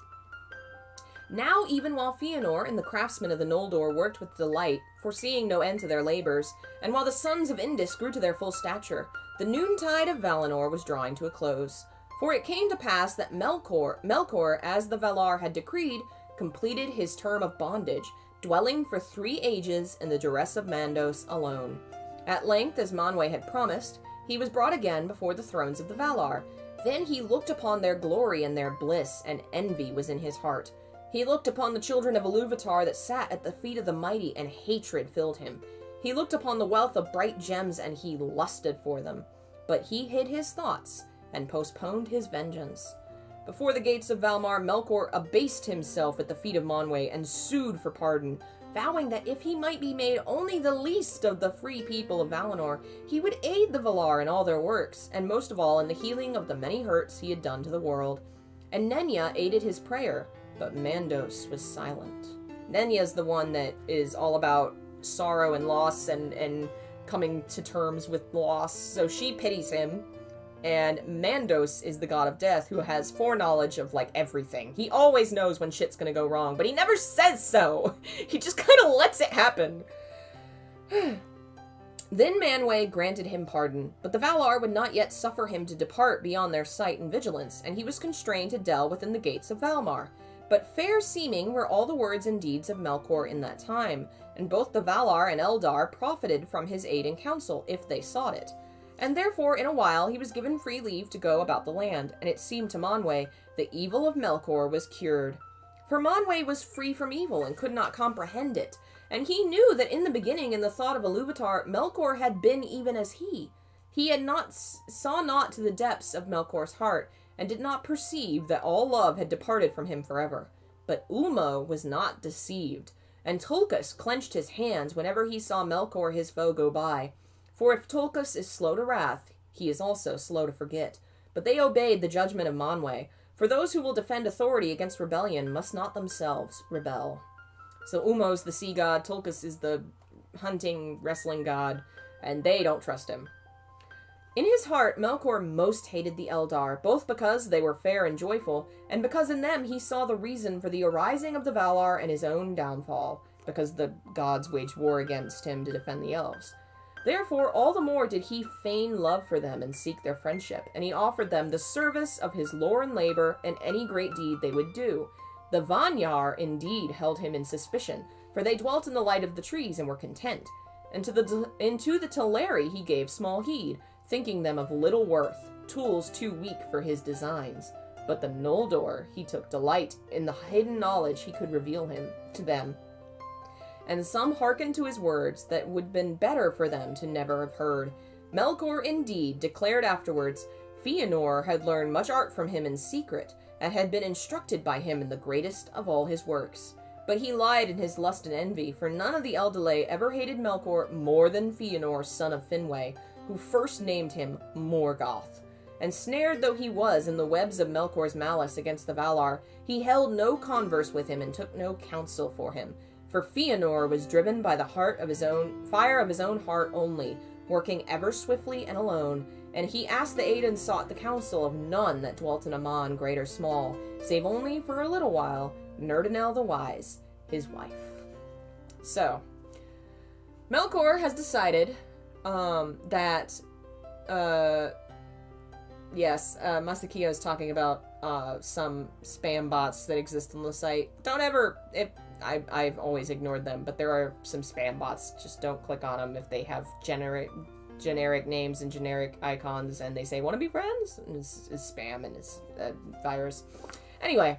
Now, even while Fëanor and the craftsmen of the Noldor worked with delight, foreseeing no end to their labors, and while the sons of Indus grew to their full stature, the noontide of Valinor was drawing to a close. For it came to pass that Melkor, as the Valar had decreed, completed his term of bondage, dwelling for 3 ages in the duress of Mandos alone. At length, as Manwë had promised, he was brought again before the thrones of the Valar. Then he looked upon their glory and their bliss, and envy was in his heart. He looked upon the children of Ilúvatar that sat at the feet of the mighty, and hatred filled him. He looked upon the wealth of bright gems, and he lusted for them. But he hid his thoughts, and postponed his vengeance. Before the gates of Valmar, Melkor abased himself at the feet of Manwë and sued for pardon, vowing that if he might be made only the least of the free people of Valinor, he would aid the Valar in all their works, and most of all in the healing of the many hurts he had done to the world. And Nenya aided his prayer, but Mandos was silent. Nenya's the one that is all about sorrow and loss and coming to terms with loss, so she pities him. And Mandos is the god of death who has foreknowledge of, like, everything. He always knows when shit's gonna go wrong, but he never says so. He just kind of lets it happen. Then Manwë granted him pardon, but the Valar would not yet suffer him to depart beyond their sight and vigilance, and he was constrained to dwell within the gates of Valmar. But fair seeming were all the words and deeds of Melkor in that time, and both the Valar and Eldar profited from his aid and counsel, if they sought it. And therefore, in a while, he was given free leave to go about the land, and it seemed to Manwë the evil of Melkor was cured. For Manwë was free from evil, and could not comprehend it, and he knew that in the beginning, in the thought of Ilúvatar, Melkor had been even as he. He had saw not to the depths of Melkor's heart, and did not perceive that all love had departed from him forever. But Ulmo was not deceived, and Tulkas clenched his hands whenever he saw Melkor his foe go by. For if Tulkas is slow to wrath, he is also slow to forget. But they obeyed the judgment of Manwë, for those who will defend authority against rebellion must not themselves rebel. So Ulmo's the sea god, Tulkas is the hunting, wrestling god, and they don't trust him. In his heart, Melkor most hated the Eldar, both because they were fair and joyful, and because in them he saw the reason for the arising of the Valar and his own downfall, because the gods waged war against him to defend the elves. Therefore, all the more did he feign love for them and seek their friendship, and he offered them the service of his lore and labor and any great deed they would do. The Vanyar, indeed, held him in suspicion, for they dwelt in the light of the trees and were content. And to the Teleri he gave small heed, thinking them of little worth, tools too weak for his designs. But the Noldor he took delight in the hidden knowledge he could reveal him to them. And some hearkened to his words that would have been better for them to never have heard. Melkor, indeed, declared afterwards, Fëanor had learned much art from him in secret, and had been instructed by him in the greatest of all his works. But he lied in his lust and envy, for none of the Eldalei ever hated Melkor more than Fëanor, son of Finwë, who first named him Morgoth. And snared though he was in the webs of Melkor's malice against the Valar, he held no converse with him and took no counsel for him. For Fëanor was driven by the fire of his own heart only, working ever swiftly and alone, and he asked the aid and sought the counsel of none that dwelt in Aman, great or small, save only for a little while Nerdanel the Wise, his wife. So, Melkor has decided that Masakio is talking about some spam bots that exist on the site. I've always ignored them, but there are some spam bots. Just don't click on them if they have generic names and generic icons, and they say, want to be friends? And it's spam, and it's a virus. Anyway,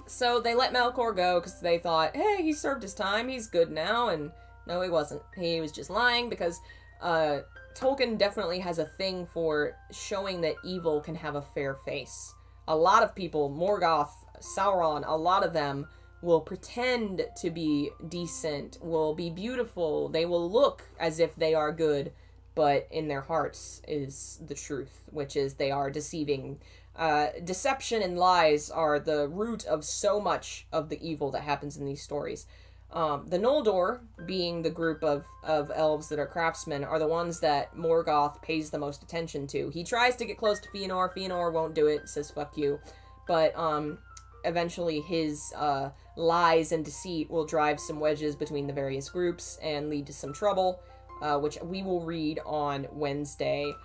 so they let Melkor go, because they thought, hey, he served his time, he's good now, and No, he wasn't. He was just lying because Tolkien definitely has a thing for showing that evil can have a fair face. A lot of people, Morgoth, Sauron, a lot of them will pretend to be decent, will be beautiful, they will look as if they are good, but in their hearts is the truth, which is they are deceiving. Deception and lies are the root of so much of the evil that happens in these stories. The Noldor, being the group of elves that are craftsmen, are the ones that Morgoth pays the most attention to. He tries to get close to Fëanor. Fëanor won't do it, says fuck you. But eventually his lies and deceit will drive some wedges between the various groups and lead to some trouble, which we will read on Wednesday.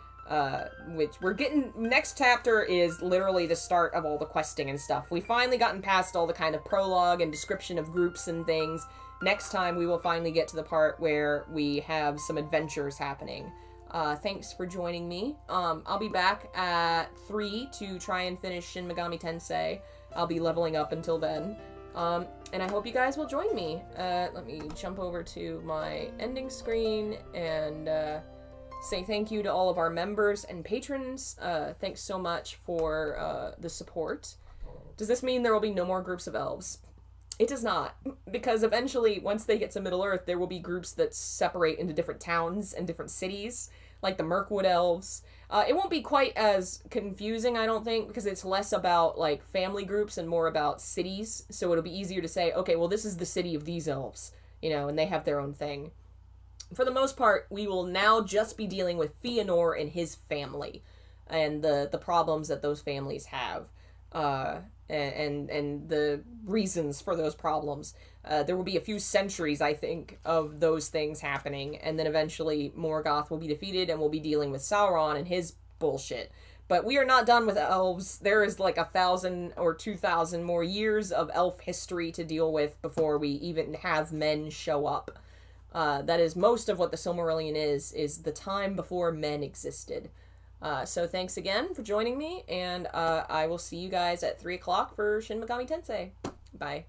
Which we're getting, next chapter is literally the start of all the questing and stuff. We've finally gotten past all the kind of prologue and description of groups and things. Next time we will finally get to the part where we have some adventures happening. Thanks for joining me. I'll be back at 3 to try and finish Shin Megami Tensei. I'll be leveling up until then. And I hope you guys will join me. Let me jump over to my ending screen and say thank you to all of our members and patrons. Thanks so much for the support. Does this mean there will be no more groups of elves? It does not, because eventually, once they get to Middle-earth, there will be groups that separate into different towns and different cities, like the Mirkwood Elves. It won't be quite as confusing, I don't think, because it's less about, like, family groups and more about cities, so it'll be easier to say, okay, well, this is the city of these elves, you know, and they have their own thing. For the most part, we will now just be dealing with Fëanor and his family, and the problems that those families have, and the reasons for those problems. There will be a few centuries, I think, of those things happening, and then eventually Morgoth will be defeated, and we'll be dealing with Sauron and his bullshit. But we are not done with elves. There is like 1,000 or 2,000 more years of elf history to deal with before we even have men show up. That is most of what the Silmarillion is the time before men existed. So thanks again for joining me, and I will see you guys at 3 o'clock for Shin Megami Tensei. Bye.